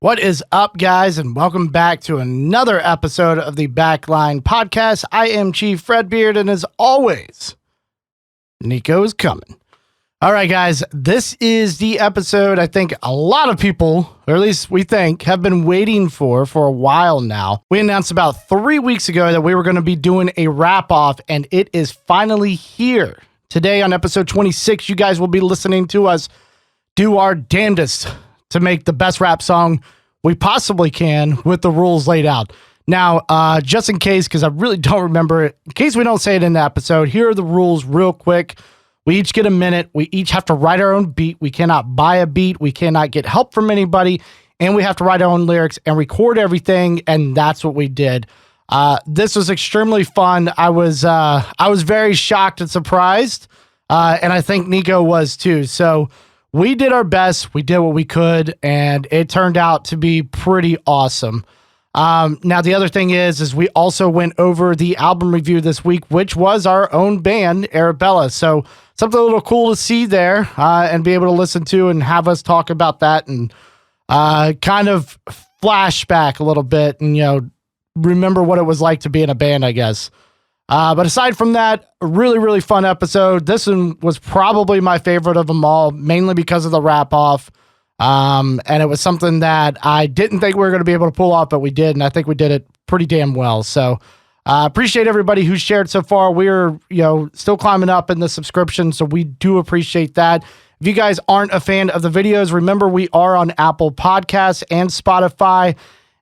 What is up, guys, and welcome back to another episode of the Backline Podcast. I am Chief Fredbeard, and as always, Nico is coming. All right, guys, this is the episode I think a lot of people, or at least we think, have been waiting for a while now. We announced about 3 weeks ago that we were going to be doing a wrap-off, and it is finally here. Today on episode 26, you guys will be listening to us do our damnedest to make the best rap song we possibly can with the rules laid out. Now, just in case, because I really don't remember it, in case we don't say it in the episode, here are the rules real quick. We each get a minute. We each have to write our own beat. We cannot buy a beat. We cannot get help from anybody. And we have to write our own lyrics and record everything. And that's what we did. This was extremely fun. I was very shocked and surprised. And I think Nico was too. So we did our best. We did what we could, and it turned out to be pretty awesome. Now, the other thing is we also went over the album review this week, which was our own band, Arabella. So something a little cool to see there and be able to listen to and have us talk about that and kind of flashback a little bit and, remember what it was like to be in a band, I guess. But aside from that, a really, really fun episode. This one was probably my favorite of them all, mainly because of the wrap-off. And it was something that I didn't think we were going to be able to pull off, but we did, and I think we did it pretty damn well. So appreciate everybody who's shared so far. We're still climbing up in the subscription, so we do appreciate that. If you guys aren't a fan of the videos, remember we are on Apple Podcasts and Spotify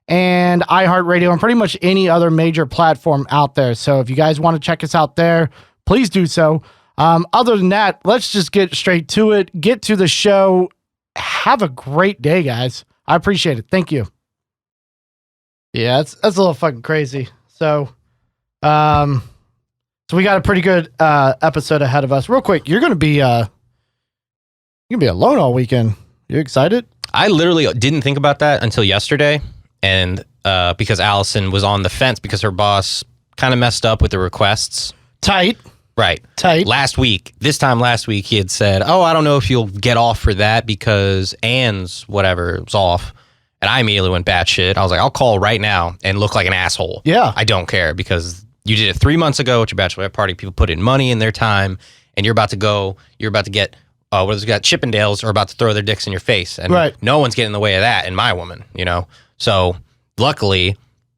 and iHeartRadio and pretty much any other major platform out there. So if you guys want to check us out there, please do so. Other than that, let's just get straight to it. Get to the show. Have a great day, guys. I appreciate it. Thank you. Yeah, that's a little fucking crazy. So we got a pretty good episode ahead of us. Real quick, you're gonna be alone all weekend. You excited? I literally didn't think about that until yesterday. And because Allison was on the fence because her boss kind of messed up with the requests. Tight. Right. Tight. This time last week, he had said, I don't know if you'll get off for that because Anne's whatever was off. And I immediately went batshit. I was like, I'll call right now and look like an asshole. Yeah. I don't care because you did it 3 months ago at your bachelorette party. People put in money and their time and you're about to get Chippendales are about to throw their dicks in your face. And right. No one's getting in the way of that in my woman, So luckily,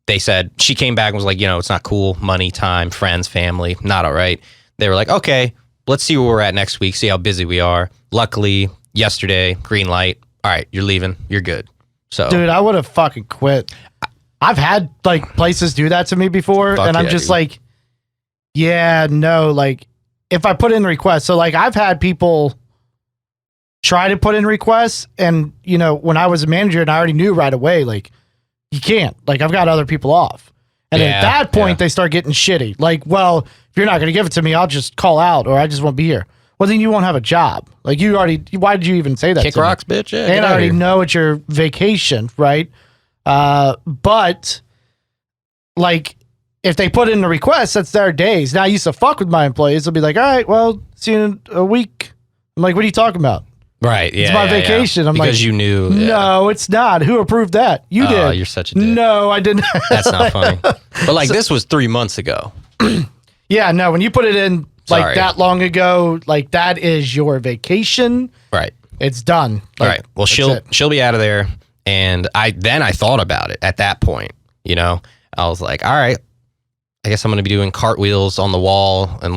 they said, she came back and was like, it's not cool. Money, time, friends, family, not all right. They were like, okay, let's see where we're at next week, see how busy we are. Luckily, yesterday, green light. All right, you're leaving. You're good. So, dude, I would have fucking quit. I've had places do that to me before, and I'm just dude. Like, yeah, no, if I put in requests. So I've had people try to put in requests, and when I was a manager and I already knew right away, you can't. I've got other people off. And at that point, they start getting shitty. Well, if you're not going to give it to me, I'll just call out or I just won't be here. Well, then you won't have a job. Why did you even say that? Kick rocks, bitch. Yeah, and I already know it's your vacation, right? But if they put in the request, that's their days. Now I used to fuck with my employees. They'll be like, all right, well, see you in a week. I'm like, what are you talking about? Right, yeah. It's my vacation. I'm because you knew. Yeah. No, it's not. Who approved that? You did. Oh, you're such a dick. No, I didn't. That's not funny. But this was 3 months ago. Yeah, no, when you put it in that long ago, that is your vacation. Right. It's done. All right. Well, she'll be out of there. And I thought about it at that point, I was like, all right, I guess I'm going to be doing cartwheels on the wall and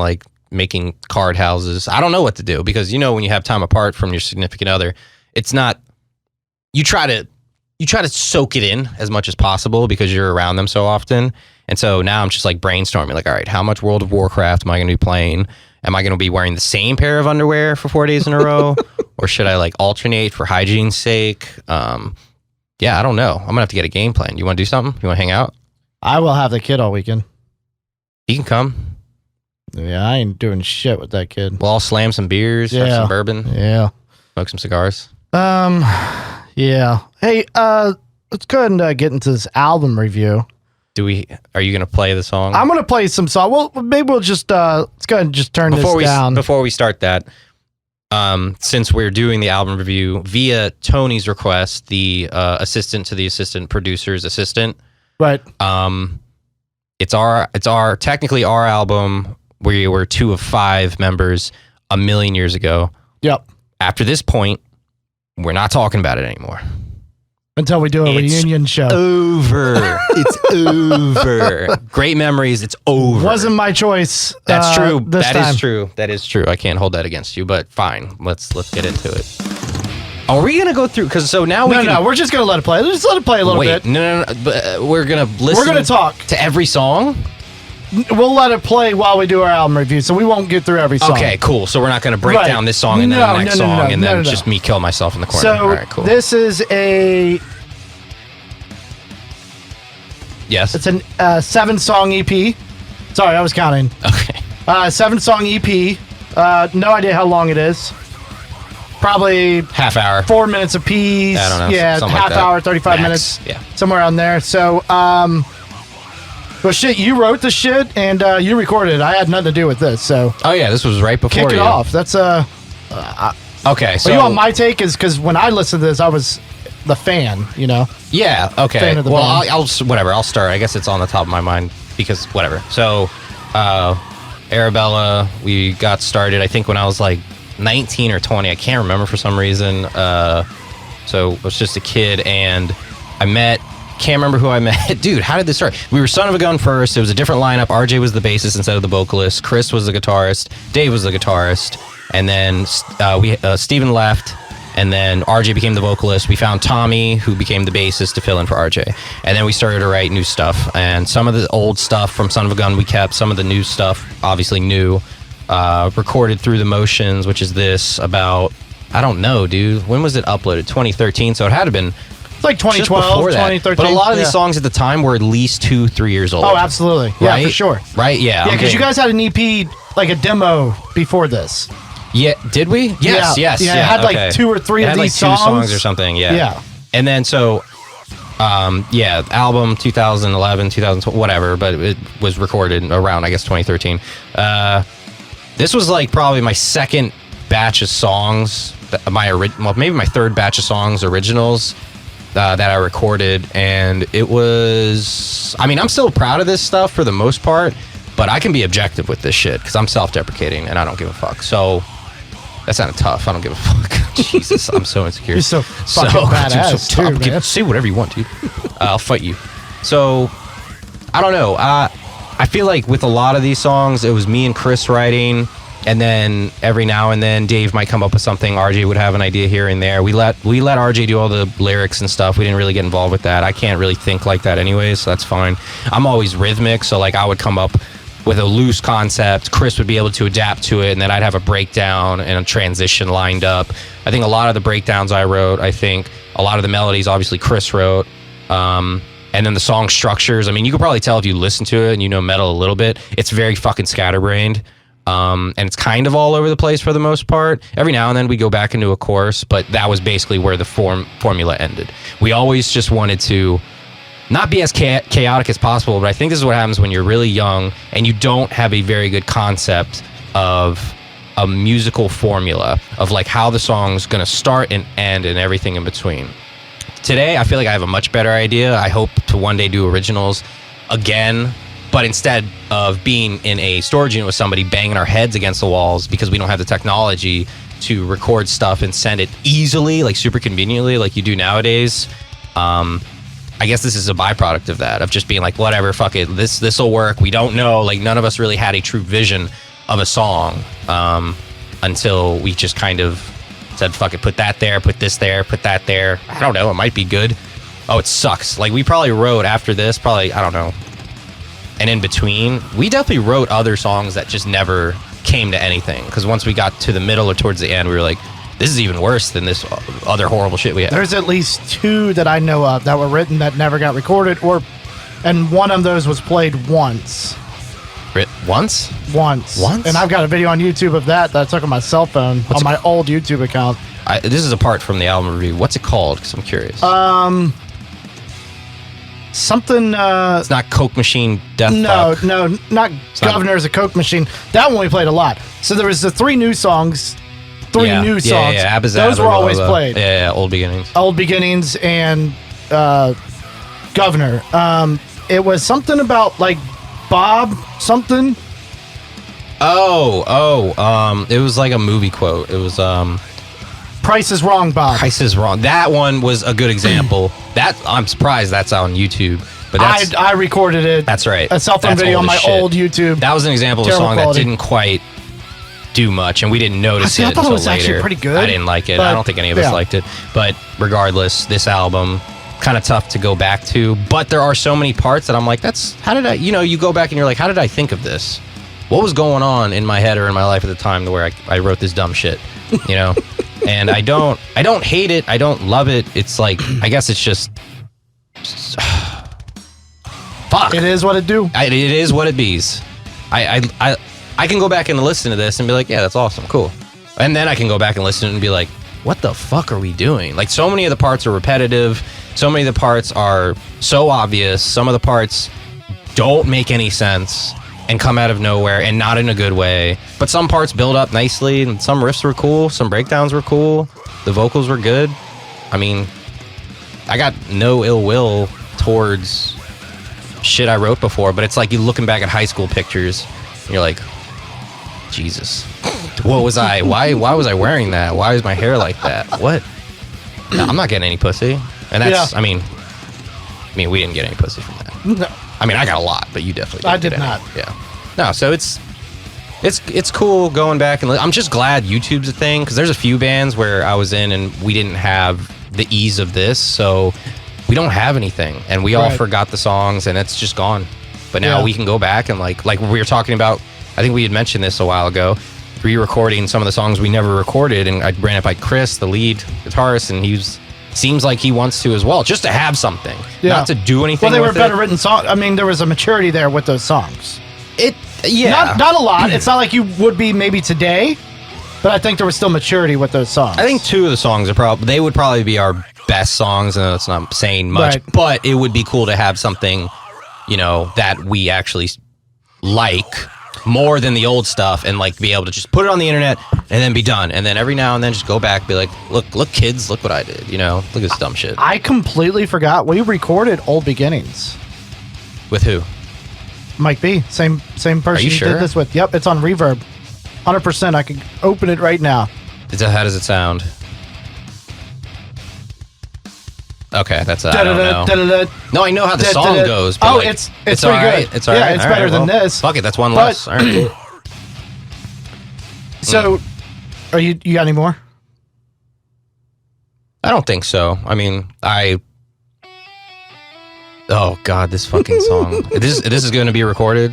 making card houses. I don't know what to do because when you have time apart from your significant other, it's not, you try to soak it in as much as possible because you're around them so often. And so now I'm just brainstorming all right, how much World of Warcraft am I going to be playing? Am I going to be wearing the same pair of underwear for 4 days in a row? Or should I alternate for hygiene's sake? Yeah, I don't know. I'm going to have to get a game plan. You want to do something? You want to hang out? I will have the kid all weekend. He can come. Yeah, I ain't doing shit with that kid. We'll all slam some beers, have some bourbon. Yeah. Smoke some cigars. Yeah. Hey, let's go ahead and get into this album review. Are you going to play the song? I'm going to play some song. Well, maybe we'll just, let's go ahead and just turn this down. Before we start that, since we're doing the album review via Tony's request, the assistant to the assistant producer's assistant. Right. It's our technically our album. We were 2 of 5 members a million years ago. Yep. After this point, we're not talking about it anymore. Until we do a reunion show. Over. It's over. Great memories. It's over. Wasn't my choice. That's true. That time. is true. That is true. I can't hold that against you, but fine. Let's get into it. Are we gonna go through? Because so now we No, we're just gonna let it play. Just let it play a little bit. No. But we're gonna listen. We're gonna talk to every song. We'll let it play while we do our album review, so we won't get through every song. Okay, cool. So we're not going to break down this song and then the next song and then just me kill myself in the corner. So all right, cool. This is a... Yes. It's a 7-song EP. Sorry, I was counting. Okay. 7-song EP. No idea how long it is. Probably... half hour. 4 minutes apiece. I don't know. Yeah, half hour, 35 minutes. Yeah. Somewhere on there. So, well, shit, you wrote the shit and you recorded it. I had nothing to do with this, so... Oh, yeah, this was right before Kick it off. That's okay, so... you want my take? Is because when I listened to this, I was the fan, you know? Yeah, okay. Fan of the well, band. I'll whatever. I'll start. I guess it's on the top of my mind because whatever. So, Arabella, we got started, I think, when I was like 19 or 20. I can't remember for some reason. So I was just a kid, and I met... Can't remember who I met. Dude, how did this start? We were Son of a Gun first. It was a different lineup. RJ was the bassist instead of the vocalist. Chris was the guitarist. Dave was the guitarist. And then Steven left. And then RJ became the vocalist. We found Tommy, who became the bassist, to fill in for RJ. And then we started to write new stuff. And some of the old stuff from Son of a Gun we kept. Some of the new stuff, obviously new. Recorded Through the Motions, which is this about, I don't know, dude. When was it uploaded? 2013. So it had to have been... It's like 2012, 2013. But a lot of these songs at the time were at least 2-3 years old. Oh, absolutely. Yeah, right? for sure. Right? Yeah. Yeah, because you guys had an EP, like a demo before this. Yeah, did we? Yes. Yeah, it had like 2 or 3 of these songs. 2 songs or something, yeah. Yeah. And then so, album 2011, 2012, whatever, but it was recorded around, I guess, 2013. This was like probably my second batch of songs, maybe my third batch of songs, originals, that I recorded, and it was... I mean, I'm still proud of this stuff for the most part, but I can be objective with this shit because I'm self-deprecating and I don't give a fuck. So that sounded tough. I don't give a fuck. Jesus, I'm so insecure. You're so fucking badass, too, man. Say whatever you want, dude. I'll fight you. So I don't know. I feel like with a lot of these songs, it was me and Chris writing. And then every now and then Dave might come up with something. RJ would have an idea here and there. We let RJ do all the lyrics and stuff. We didn't really get involved with that. I can't really think like that anyways, so that's fine. I'm always rhythmic, so like I would come up with a loose concept. Chris would be able to adapt to it, and then I'd have a breakdown and a transition lined up. I think a lot of the breakdowns I wrote. I think a lot of the melodies, obviously, Chris wrote. And then the song structures. I mean, you could probably tell if you listen to it and you know metal a little bit. It's very fucking scatterbrained. And it's kind of all over the place for the most part. Every now and then we go back into a chorus, but that was basically where the formula ended. We always just wanted to not be as chaotic as possible, but I think this is what happens when you're really young and you don't have a very good concept of a musical formula of like how the song's gonna start and end and everything in between. Today, I feel like I have a much better idea. I hope to one day do originals again, but instead of being in a storage unit with somebody banging our heads against the walls because we don't have the technology to record stuff and send it easily, like super conveniently like you do nowadays, I guess this is a byproduct of that, of just being like, whatever, fuck it, this will work. We don't know, like none of us really had a true vision of a song until we just kind of said, fuck it, put that there, put this there, put that there. I don't know, it might be good. Oh, it sucks. Like we probably wrote after this, I don't know. And in between, we definitely wrote other songs that just never came to anything. Because once we got to the middle or towards the end, we were like, this is even worse than this other horrible shit we had. There's at least 2 that I know of that were written that never got recorded, and one of those was played once. Once? Once. And I've got a video on YouTube of that I took on my cell phone on my old YouTube account. This is apart from the album review. What's it called? Because I'm curious. Something. It's not Coke Machine Death Fuck. No, not Governor's a Coke Machine. That one we played a lot. So there was the 3 new songs three new songs. Yeah, those were always played. Yeah, Old Beginnings. Old Beginnings and Governor. It was something about like Bob something. It was like a movie quote. It was Price is Wrong, Bob. Price is Wrong. That one was a good example. That I'm surprised that's on YouTube. But that's, I recorded it. That's right. A cell phone video on my old YouTube. That was an example of a song that didn't quite do much, and we didn't notice it until later. I thought it was actually pretty good. I didn't like it. I don't think any of us liked it. But regardless, this album, kind of tough to go back to. But there are so many parts that I'm like, how did I, you go back and you're like, how did I think of this? What was going on in my head or in my life at the time to where I wrote this dumb shit, And I don't hate it. I don't love it. It's like, I guess it's just, fuck. It is what it do. It is what it bees. I can go back and listen to this and be like, yeah, that's awesome, cool. And then I can go back and listen and be like, what the fuck are we doing? Like, so many of the parts are repetitive. So many of the parts are so obvious. Some of the parts don't make any sense and come out of nowhere and not in a good way. But some parts build up nicely, and some riffs were cool. Some breakdowns were cool. The vocals were good. I mean, I got no ill will towards shit I wrote before, but it's like you looking back at high school pictures and you're like, Jesus, what was I? Why was I wearing that? Why is my hair like that? What? No, I'm not getting any pussy. And that's, I mean, we didn't get any pussy from that. No. I mean, I got a lot, but you definitely didn't. I did not. Yeah. No, so it's cool going back, and I'm just glad YouTube's a thing, because there's a few bands where I was in and we didn't have the ease of this, so we don't have anything, and we all forgot the songs, and it's just gone. But now we can go back and like we were talking about, I think we had mentioned this a while ago, re-recording some of the songs we never recorded, and I ran it by Chris, the lead guitarist, and seems like he wants to as well, just to have something, not to do anything. Well, they were better written songs. I mean, there was a maturity there with those songs. Not a lot. It's not like you would be maybe today, but I think there was still maturity with those songs. I think two of the songs they would probably be our best songs, and that's not saying much, but it would be cool to have something, that we actually like more than the old stuff, and like be able to just put it on the internet and then be done, and then every now and then just go back and be like, look kids, look what I did, look at this dumb shit. I completely forgot we recorded Old Beginnings. With who? Mike B. Same person Are you you sure? did this with. Yep, it's on Reverb. 100%. I can open it right now. How does it sound? Okay, that's I don't know. No, I know how the song goes. But it's pretty good. It's all right. Yeah, it's better than this. Fuck it, that's one less. All right. So, are you got any more? I don't think so. I mean, oh God, this fucking song. This is going to be recorded.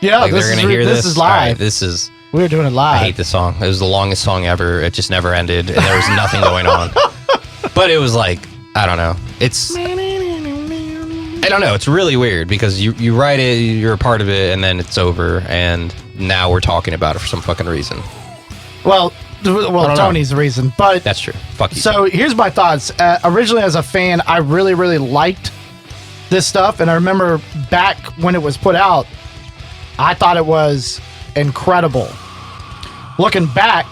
Yeah, like, they're going to hear this. This is live. Right, we're doing it live. I hate this song. It was the longest song ever. It just never ended, and there was nothing going on. But it was like, I don't know. I don't know. It's really weird because you write it, you're a part of it, and then it's over, and now we're talking about it for some fucking reason. Well, Tony's the reason, but that's true. Fuck you. So here's my thoughts. Originally, as a fan, I really, really liked this stuff, and I remember back when it was put out, I thought it was incredible. Looking back,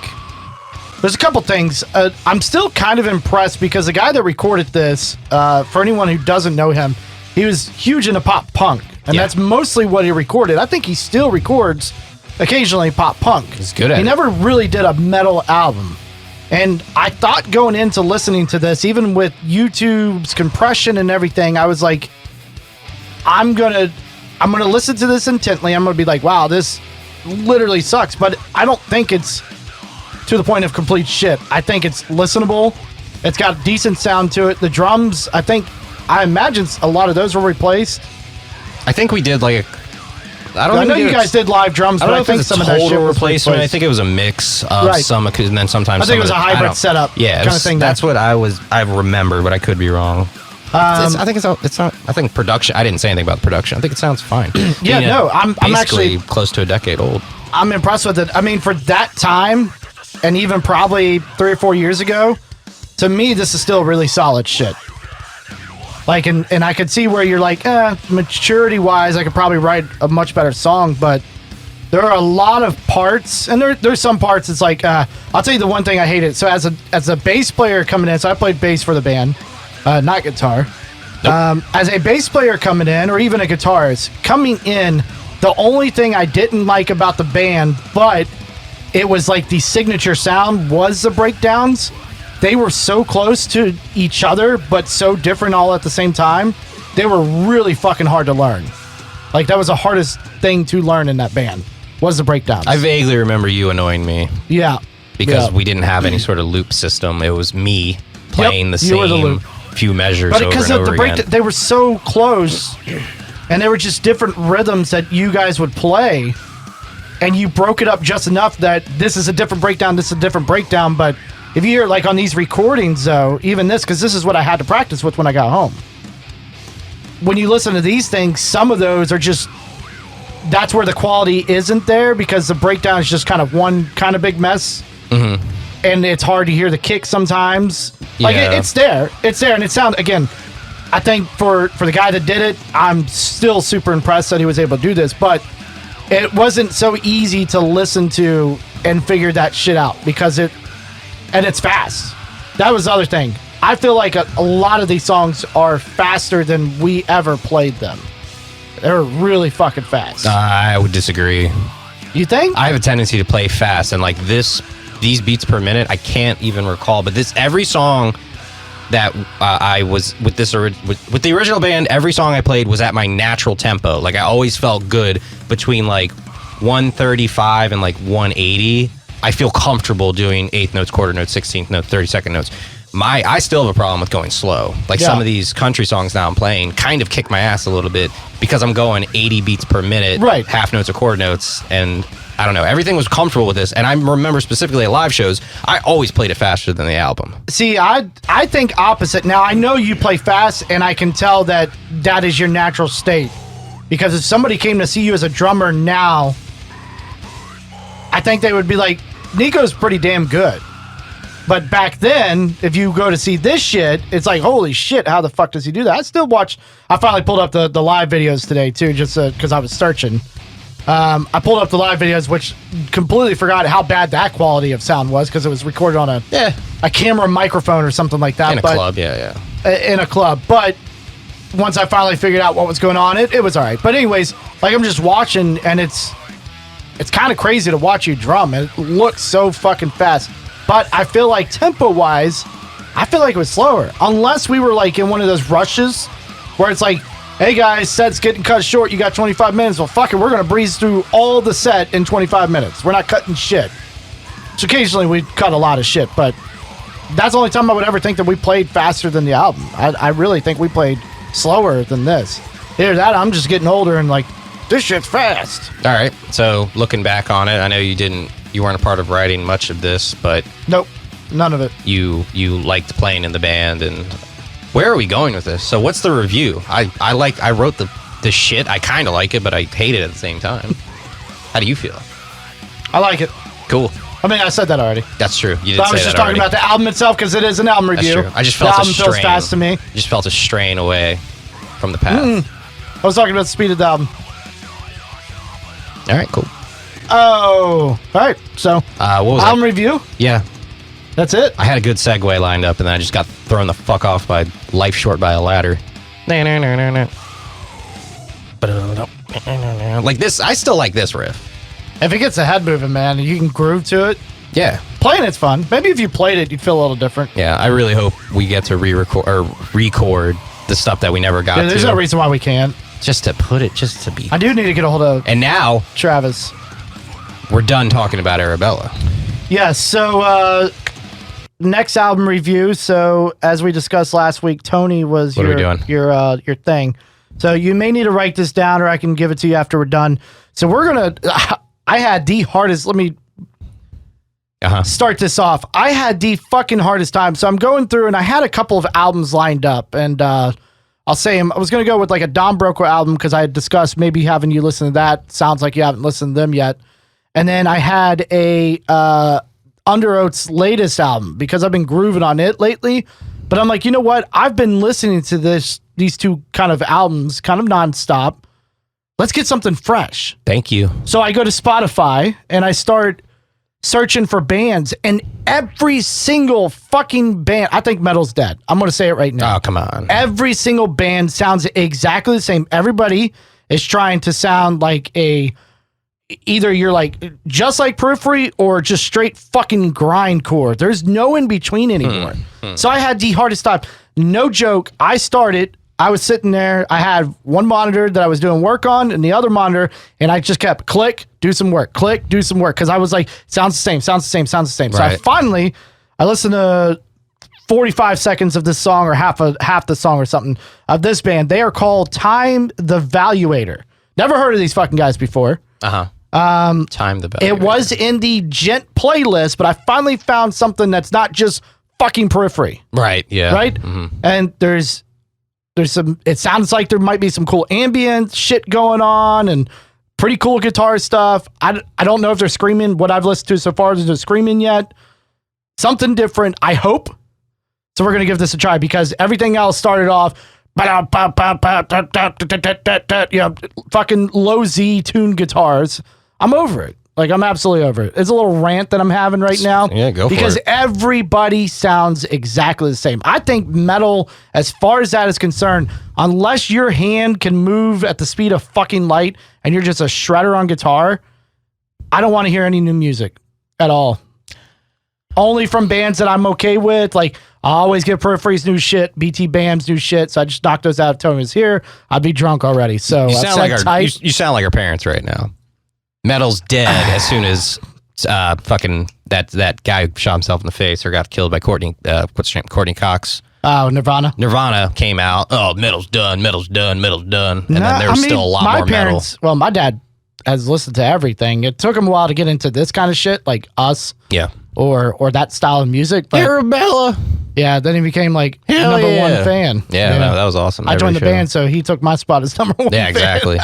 there's a couple things. I'm still kind of impressed because the guy that recorded this, for anyone who doesn't know him, he was huge into pop punk, and that's mostly what he recorded. I think he still records occasionally pop punk. He's good at it. He never really did a metal album. And I thought going into listening to this, even with YouTube's compression and everything, I was like, I'm gonna listen to this intently. I'm gonna be like, wow, this literally sucks. But I don't think it's to the point of complete shit. I think it's listenable. It's got decent sound to it. The drums, I imagine a lot of those were replaced. I think we did like I know you guys did live drums, but I think some of that shit was replacement. I think it was a mix of some, and then sometimes I think it was a hybrid setup. Yeah, kind of thing. That's what I remember, but I could be wrong. I think it's not. I think production. I didn't say anything about the production. I think it sounds fine. I'm actually close to a decade old. I'm impressed with it. I mean, for that time, and even probably 3 or 4 years ago, to me, this is still really solid shit. Like, and I could see where you're like, maturity wise, I could probably write a much better song, but There are a lot of parts, and there's some parts. It's like I'll tell you the one thing I hated. So as a bass player coming in, so I played bass for the band, not guitar. Nope. As a bass player coming in, or even a guitarist coming in, the only thing I didn't like about the band, but it was like the signature sound, was the breakdowns. They were so close to each other, but so different all at the same time. They were really fucking hard to learn. Like, that was the hardest thing to learn in that band, was the breakdowns. I vaguely remember you annoying me. Yeah. Because we didn't have any sort of loop system. It was me playing the same few measures over and over again. They were so close, and they were just different rhythms that you guys would play, and you broke it up just enough that this is a different breakdown, this is a different breakdown. But if you hear, like, on these recordings, though, even this, because this is what I had to practice with when I got home. When you listen to these things, some of those are just, that's where the quality isn't there, because the breakdown is just kind of one kind of big mess. Mm-hmm. And it's hard to hear the kick sometimes. Like, it's there. It's there. And it sounds, again, I think for the guy that did it, I'm still super impressed that he was able to do this. But it wasn't so easy to listen to and figure that shit out, because it's fast. That was the other thing. I feel like a lot of these songs are faster than we ever played them. They're really fucking fast. I would disagree. You think? I have a tendency to play fast, and like these beats per minute, I can't even recall. But every song that I was with with the original band, every song I played was at my natural tempo. Like, I always felt good between like 135 and like 180. I feel comfortable doing eighth notes, quarter notes, 16th notes, 32nd notes. I still have a problem with going slow. Like, some of these country songs now I'm playing kind of kick my ass a little bit because I'm going 80 beats per minute, right? Half notes or quarter notes, and I don't know. Everything was comfortable with this, and I remember specifically at live shows, I always played it faster than the album. See, I think opposite. Now, I know you play fast, and I can tell that is your natural state. Because if somebody came to see you as a drummer now, I think they would be like, Nico's pretty damn good. But back then, if you go to see this shit, it's like, holy shit, how the fuck does he do that? I finally pulled up the live videos today, too, just because I was searching. I pulled up the live videos, which completely forgot how bad that quality of sound was, because it was recorded on a camera microphone or something like that. In a club, yeah. In a club. But once I finally figured out what was going on, it was all right. But anyways, like, I'm just watching, and it's kind of crazy to watch you drum. It looks so fucking fast. But I feel like tempo-wise, I feel like it was slower. Unless we were like in one of those rushes where it's like, hey guys, set's getting cut short. You got 25 minutes. Well, fuck it. We're going to breeze through all the set in 25 minutes. We're not cutting shit. So occasionally we cut a lot of shit, but that's the only time I would ever think that we played faster than the album. I really think we played slower than this. Either that, I'm just getting older and like, this shit's fast. All right. So looking back on it, I know you weren't a part of writing much of this, but nope, none of it. You liked playing in the band, and where are we going with this? So what's the review? I wrote the shit. I kind of like it, but I hate it at the same time. How do you feel? I like it. Cool. I mean, I said that already. That's true. You did say that. I was just talking about the album itself, because it is an album review. That's true. I just felt the album feels fast to me. I just felt a strain away from the path. I was talking about the speed of the album. All right, cool. Oh, all right. So, what was album review? Yeah. That's it? I had a good segue lined up, and then I just got thrown the fuck off by Life Short by a Ladder. Like this, I still like this riff. If it gets the head moving, man, and you can groove to it. Yeah. Playing it's fun. Maybe if you played it, you'd feel a little different. Yeah, I really hope we get to record the stuff that we never got to. There's no reason why we can't. Just to be. I do need to get a hold of. And now, Travis. We're done talking about Arabella. Yes. So next album review. So as we discussed last week, Tony was your thing. So you may need to write this down, or I can give it to you after we're done. So we're gonna. I had the hardest. Let me start this off. I had the fucking hardest time. So I'm going through, and I had a couple of albums lined up, and I'll say I was going to go with like a Don Broco album, because I had discussed maybe having you listen to that. Sounds like you haven't listened to them yet. And then I had a Under Oath's latest album, because I've been grooving on it lately. But I'm like, you know what? I've been listening to these two kind of albums kind of nonstop. let's get something fresh. Thank you. So I go to Spotify and I start searching for bands, and every single fucking band, I think metal's dead. I'm going to say it right now. Oh, come on. Every single band sounds exactly the same. Everybody is trying to sound like either you're like just like Periphery or just straight fucking grindcore. There's no in between anymore. So I had the hardest time. No joke. I was sitting there. I had one monitor that I was doing work on and the other monitor, and I just kept click, do some work, click, do some work. Cause I was like, sounds the same, sounds the same, sounds the same. Right. So I listened to 45 seconds of this song or half the song or something of this band. They are called Time the Valuator. Never heard of these fucking guys before. Time the Valuator. It was in the Gent playlist, but I finally found something that's not just fucking Periphery. Right. Yeah. Right. And there's some, it sounds like there might be some cool ambient shit going on and pretty cool guitar stuff. I don't know if they're screaming. What I've listened to so far isn't screaming yet. Something different, I hope. So we're going to give this a try because everything else started off, fucking low Z tuned guitars. I'm over it. Like, I'm absolutely over it. It's a little rant that I'm having right now. Yeah, go for it. Because everybody sounds exactly the same. I think metal, as far as that is concerned, unless your hand can move at the speed of fucking light and you're just a shredder on guitar, I don't want to hear any new music at all. Only from bands that I'm okay with. Like, I always get Periphery's new shit, BT Bam's new shit, so I just knocked those out if Tony was here. I'd be drunk already. So you sound like our parents right now. Metal's dead as soon as fucking that guy shot himself in the face or got killed by Courtney Cox. Oh, Nirvana. Nirvana came out. Oh, metal's done. And then there's still a lot more metal. Well, my dad has listened to everything. It took him a while to get into this kind of shit, like Us. Yeah. Or that style of music. But Arabella. Yeah, then he became like number one fan. Yeah, no, that was awesome. I joined the band, so he took my spot as number one. Yeah, exactly.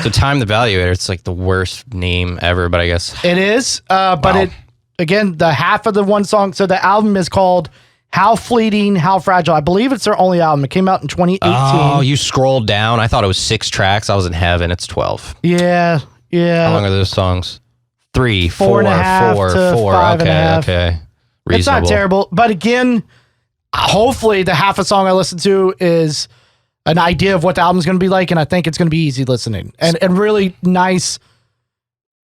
So Time the Valuator, it's like the worst name ever, but I guess it is. But the half of the one song. So the album is called How Fleeting, How Fragile. I believe it's their only album. It came out in 2018. Oh, you scrolled down. I thought it was 6 tracks. I was in heaven. It's 12. Yeah. How long are those songs? 3, 4 and a half to 4. 5 and a half. Okay. Reasonable. It's not terrible. But again, hopefully the half a song I listen to is an idea of what the album's going to be like, and I think it's going to be easy listening and really nice,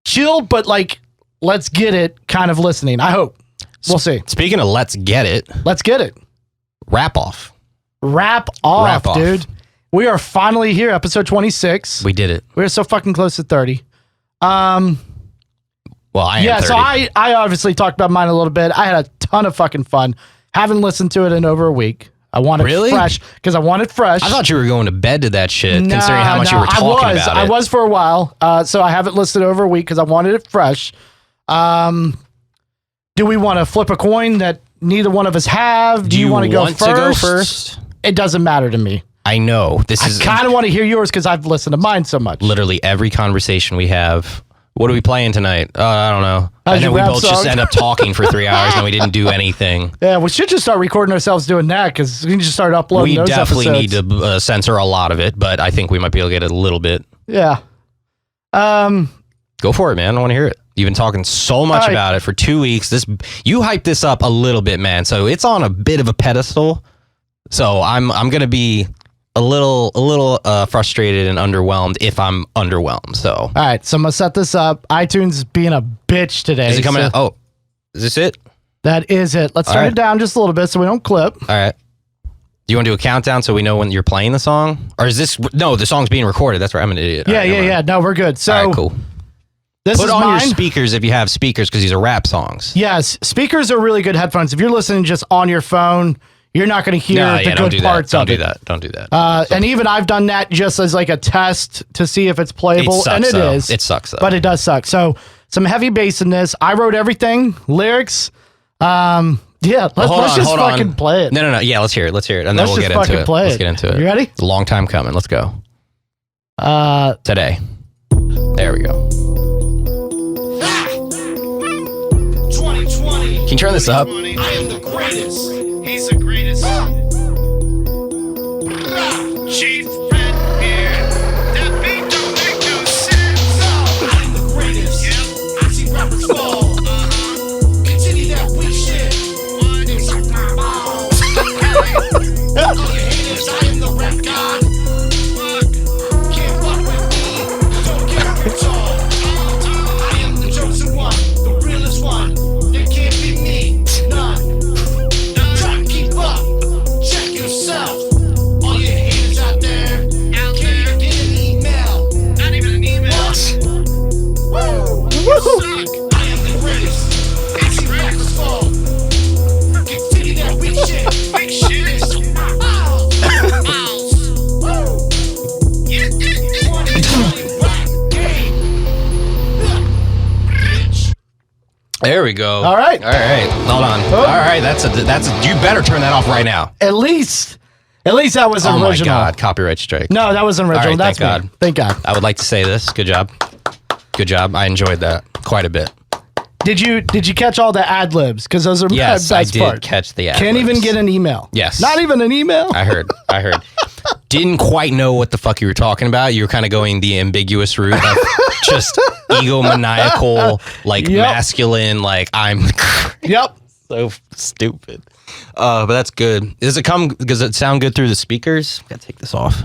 chilled, but like, let's get it kind of listening. I hope. We'll see. Speaking of let's get it. Wrap off, dude. We are finally here, episode 26. We did it. We're so fucking close to 30. Well, I am 30. So I obviously talked about mine a little bit. I had a ton of fucking fun. Haven't listened to it in over a week. I want it fresh because I want it fresh. I thought you were going to bed to that shit, considering how much you were talking about it. I was for a while, so I haven't listened over a week because I wanted it fresh. Do we want to flip a coin that neither one of us have? Do you want to go first? It doesn't matter to me. I know. I kind of want to hear yours because I've listened to mine so much. Literally every conversation we have. What are we playing tonight? I don't know. And then we both just end up talking for 3 hours and we didn't do anything. Yeah, we should just start recording ourselves doing that because we can just start uploading those episodes. We definitely need to censor a lot of it, but I think we might be able to get a little bit. Yeah. Go for it, man. I want to hear it. You've been talking so much about it for 2 weeks. You hyped this up a little bit, man. So it's on a bit of a pedestal. So I'm going to be a little frustrated and underwhelmed if I'm underwhelmed. So all right, so I'm gonna set this up. iTunes being a bitch today. Is it coming out? Oh, is this it? That is it. Let's turn it down just a little bit so we don't clip. All right. Do you want to do a countdown so we know when you're playing the song? Or is this the song's being recorded? That's right. I'm an idiot. Yeah. No, we're good. So all right, cool. This Put is on mine. your speakers if you have speakers because these are rap songs. Yes, speakers are really good headphones. If you're listening just on your phone, you're not going to hear the good parts of it. Don't do that. And even I've done that just as like a test to see if it's playable. It is. It sucks though. But it does suck. So some heavy bass in this. I wrote everything, lyrics. Let's just fucking play it. No. Yeah, let's hear it. And then we'll get into it. Let's get into it. You ready? It's a long time coming. Let's go. Today. There we go. 2020. Can you turn this up? I am the greatest. He's the greatest. Chief Red here. That beat don't make no suck. I am the greatest. It's rap to fall. Continue that weak shit. Weak shit. There we go. All right. Hold on. Oh. All right. That's a. You better turn that off right now. At least that was Oh original. my God! Copyright strike. No, that wasn't original. All right, That's thank me. God. Thank God. I would like to say this. Good job. Good job. I enjoyed that quite a bit. Did you catch all the ad libs? Because those are Yes, the I best did part. catch the ad Can't even libs. get an email. Yes. Not even an email. I heard. Didn't quite know what the fuck you were talking about. You were kind of going the ambiguous route of just egomaniacal, like Yep. masculine, like I'm Yep. so stupid. But that's good. Does it sound good through the speakers? Gotta take this off.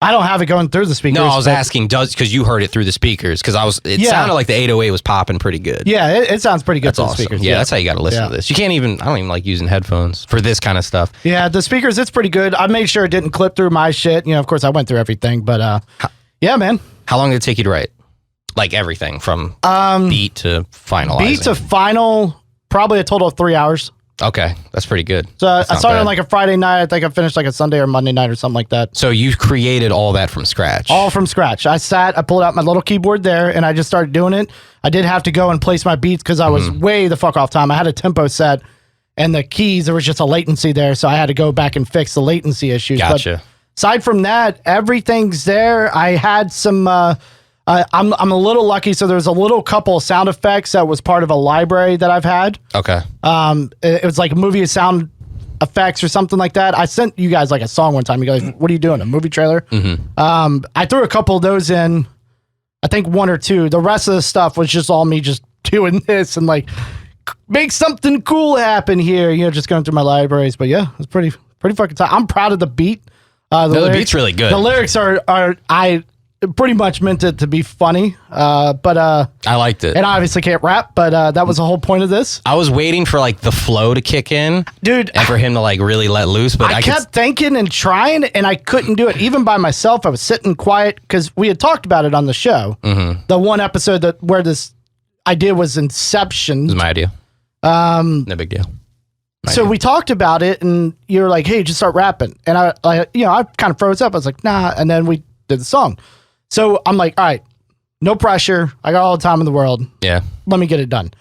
I don't have it going through the speakers. No, I was but- asking, because you heard it through the speakers, because it Yeah. sounded like the 808 was popping pretty good. Yeah, it sounds pretty good That's through awesome. the speakers. Yeah, that's how you got to listen Yeah. to this. You can't even, I don't even like using headphones for this kind of stuff. Yeah, the speakers, it's pretty good. I made sure it didn't clip through my shit. You know, of course, I went through everything, but yeah, man. How long did it take you to write? Like everything from beat to finalizing? Beat to final, probably a total of 3 hours. Okay, that's pretty good. So That's I not started bad. on like a Friday night. I think I finished like a Sunday or Monday night or something like that. So you created all that from scratch? All from scratch. I pulled out my little keyboard there, and I just started doing it. I did have to go and place my beats because I was way the fuck off time. I had a tempo set, and the keys, there was just a latency there, so I had to go back and fix the latency issues. Gotcha. But aside from that, everything's there. I had some... I'm a little lucky, so there's a little couple of sound effects that was part of a library that I've had. Okay. It was like a movie sound effects or something like that. I sent you guys like a song one time. You guys, what are you doing? A movie trailer? I threw a couple of those in. I think one or two. The rest of the stuff was just all me just doing this and like make something cool happen here. You know, just going through my libraries. But yeah, it's pretty fucking tight. I'm proud of the beat. The beat's really good. The lyrics are I pretty much meant it to be funny. But I liked it. and I obviously can't rap, but that was the whole point of this. I was waiting for like the flow to kick in, Dude, and for him to like really let loose. But I kept thinking and trying, and I couldn't do it. Even by myself, I was sitting quiet because we had talked about it on the show. The one episode where this idea was Inception. It was my idea. No big deal. So we talked about it, and you were like, "Hey, just start rapping." And I kind of froze up. I was like, "Nah." And then we did the song. So I'm like, "All right, no pressure. I got all the time in the world. Yeah. Let me get it done."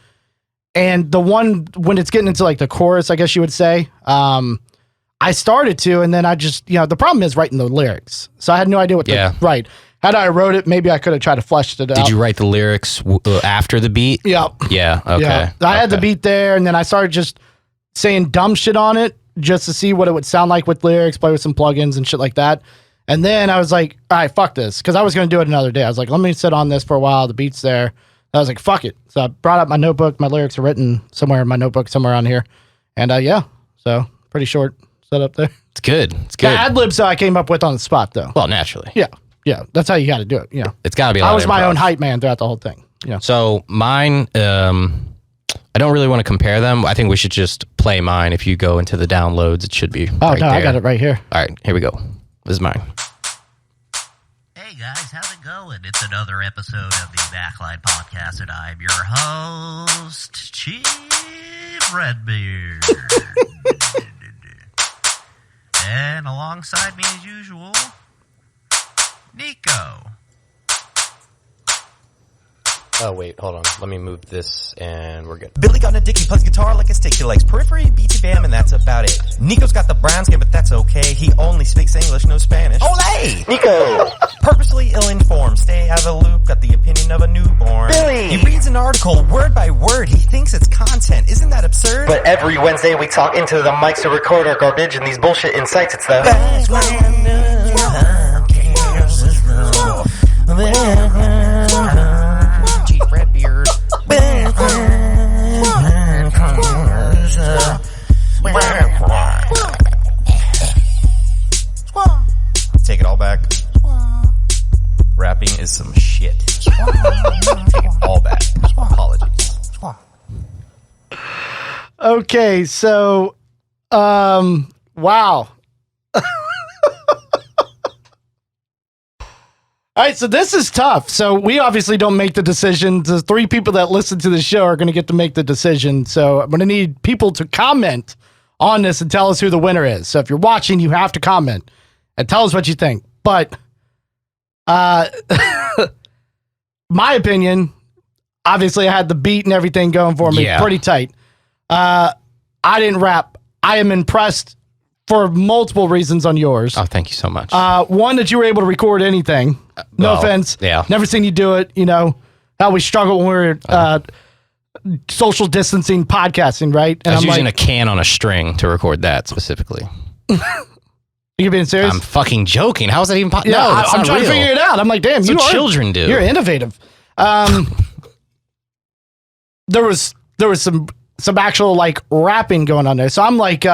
And the one when it's getting into like the chorus, I guess you would say, I started to, and then I just, the problem is writing the lyrics. So I had no idea what to write. Had I wrote it, maybe I could have tried to flesh it out. Did you write the lyrics after the beat? Yeah. Yeah. Okay. Yeah. I had the beat there, and then I started just saying dumb shit on it just to see what it would sound like with lyrics, play with some plugins and shit like that. And then I was like, all right, fuck this. Because I was going to do it another day. I was like, let me sit on this for a while. The beat's there. I was like, fuck it. So I brought up my notebook. My lyrics are written somewhere in my notebook, somewhere on here. And so pretty short setup there. It's good. It's The good. ad libs I came up with on the spot, though. Well, naturally. Yeah. Yeah. That's how you got to do it. It's got to be a lot I was of my improv. own hype man throughout the whole thing. So mine, I don't really want to compare them. I think we should just play mine. If you go into the downloads, it should be Oh, right no, there. I got it right here. All right, here we go. This is mine. Hey guys, how's it going? It's another episode of the Backline Podcast, and I'm your host, Chief Redbeard. And alongside me as usual, Nico. Oh, wait, hold on. Let me move this and we're good. Billy got a dick, he plays guitar like a stick, he likes Periphery, BT Bam, and that's about it. Nico's got the brown skin, but that's okay, he only speaks English, no Spanish. Ole! Nico! Purposely ill-informed, stay out of the loop, got the opinion of a newborn. Billy! He reads an article word by word, he thinks it's content, isn't that absurd? But every Wednesday we talk into the mics to record our garbage and these bullshit insights. It's the Chief Redbeard. Take it all back. Rapping is some shit. Take it all back. Apologies. Okay, so, wow. All right, so this is tough. So we obviously don't make the decision. The 3 people that listen to the show are going to get to make the decision. So I'm going to need people to comment on this and tell us who the winner is. So if you're watching, you have to comment and tell us what you think. But my opinion, obviously I had the beat and everything going for me pretty tight. I didn't rap. I am impressed for multiple reasons on yours. Oh, thank you so much. One, that you were able to record anything. No offense. Yeah. Never seen you do it. You know how we struggle when we're social distancing podcasting, right? And I was I'm using like, a can on a string to record that specifically. you being serious? I'm fucking joking. How is that even possible? Yeah, No, that's I'm not trying real. to figure it out. I'm like, damn, That's what children do. You're innovative. There was some actual like rapping going on there. So I'm like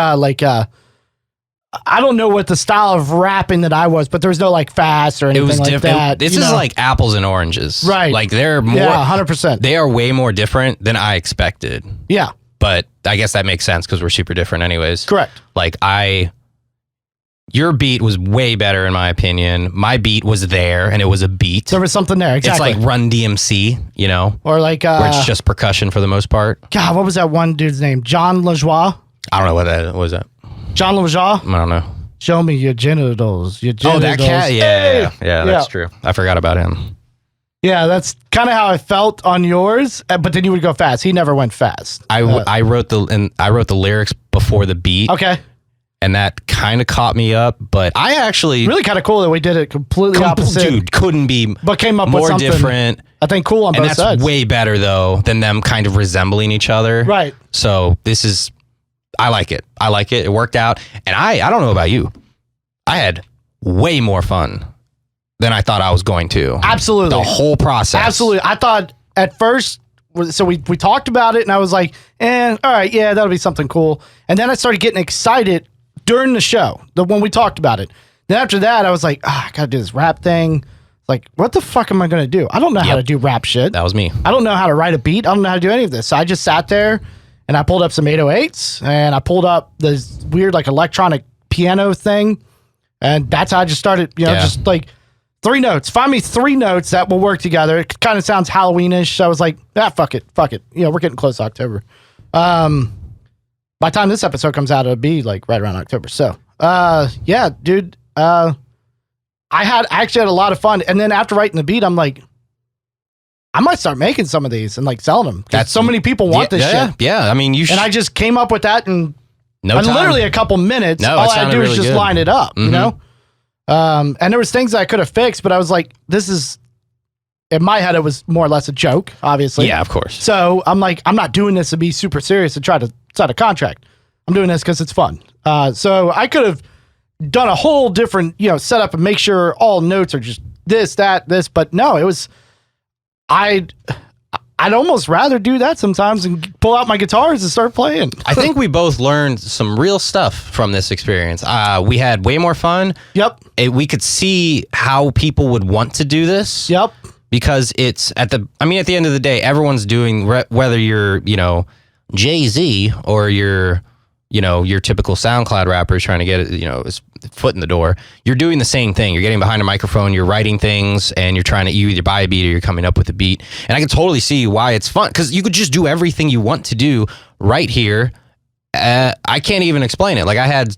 I don't know what the style of rapping that I was, but there was no like fast or It anything was like different. that. This you is know? like apples and oranges. Right. Like they're more. Yeah, 100%. They are way more different than I expected. Yeah, But I guess that makes sense because we're super different anyways. correct. Like your beat was way better in my opinion. My beat was there and it was a beat. There was something there. Exactly. It's like Run DMC, you know, or like where it's just percussion for the most part. God, what was that one dude's name? John LaJoie? I don't know what that was. That John LaJoie? I don't know. Show me your genitals. Your genitals. Oh, that cat. Yeah, Hey! yeah, that's true. I forgot about him. Yeah, that's kind of how I felt on yours. But then you would go fast. He never went fast. I wrote the lyrics before the beat. Okay. And that kind of caught me up, but I actually Really kind of cool that we did it completely opposite. dude couldn't be But came up with more something, different. I think cool on And both that's sides. way better though than them kind of resembling each other. Right. So I like it. I like it. It worked out. And I don't know about you. I had way more fun than I thought I was going to. Absolutely. The whole process. Absolutely. I thought at first, so we talked about it and I was like, all right, yeah, that'll be something cool. And then I started getting excited during the show, when we talked about it. Then after that, I was like, I gotta do this rap thing. Like, what the fuck am I gonna do? I don't know how to do rap shit. That was me. I don't know how to write a beat. I don't know how to do any of this. So I just sat there and I pulled up some 808s and I pulled up this weird like electronic piano thing. And that's how I just started, just like 3 notes. Find me 3 notes that will work together. It kind of sounds Halloweenish. So I was like, fuck it. We're getting close to October. By the time this episode comes out, it'll be like right around October. So, yeah, dude, I actually had a lot of fun. And then after writing the beat, I'm like, I might start making some of these and like selling them. That's so many people want this shit. Yeah. I mean, And I just came up with that in no time. literally a couple minutes. No, all it I had to sounded do is really just good. line it up, you know? And there was things that I could have fixed, but I was like, in my head, it was more or less a joke, obviously. Yeah, of course. So I'm like, I'm not doing this to be super serious and try to sign a contract. I'm doing this because it's fun. So I could have done a whole different, setup and make sure all notes are just this, that, this. But no, it was, I'd almost rather do that sometimes and pull out my guitars and start playing. I think we both learned some real stuff from this experience. We had way more fun. Yep. We could see how people would want to do this. Yep. Because it's at the end of the day, everyone's doing, whether you're, Jay-Z or you're, your typical SoundCloud rapper is trying to get, his foot in the door. You're doing the same thing. You're getting behind a microphone, you're writing things, and you're trying to either buy a beat or you're coming up with a beat. And I can totally see why it's fun, because you could just do everything you want to do right here. I can't even explain it. Like, I had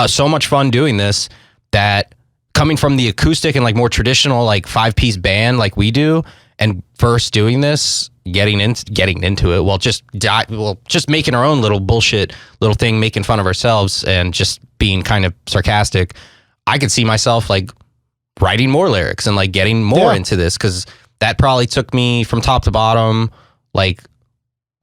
so much fun doing this that coming from the acoustic and like more traditional like 5-piece band like we do, and first doing this, getting into it, just making our own little bullshit little thing, making fun of ourselves and just being kind of sarcastic. I could see myself like writing more lyrics and like getting more into this, because that probably took me from top to bottom. Like,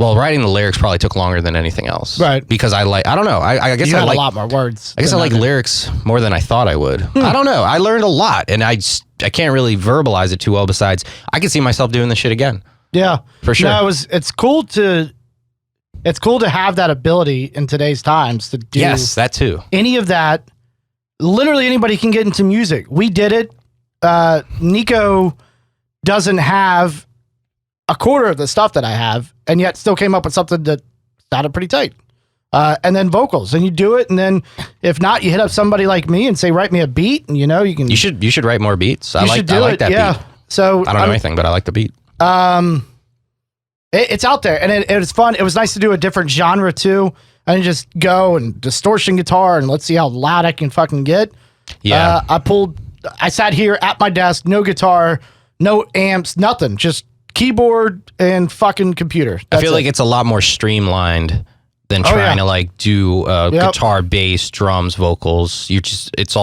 well, writing the lyrics probably took longer than anything else, right? Because I don't know. I guess you I had like a lot more words. I guess I like lyrics more than I thought I would. I don't know. I learned a lot, and I can't really verbalize it too well. Besides, I could see myself doing this shit again. Yeah, for sure. No, it's cool to have that ability in today's times to do. Yes, that too. Any of that. Literally anybody can get into music. We did it. Nico doesn't have a quarter of the stuff that I have, and yet still came up with something that sounded pretty tight. and then vocals, and you do it. And then if not, you hit up somebody like me and say, write me a beat, and you can. You should write more beats. I like that yeah. beat. So I don't know anything, but I like the beat. It's out there, and it was fun. It was nice to do a different genre too. I didn't just go and distortion guitar and let's see how loud I can fucking get. Yeah. I sat here at my desk, no guitar, no amps, nothing, just keyboard and fucking computer. I feel like it's a lot more streamlined than trying to like do guitar, bass, drums, vocals. It's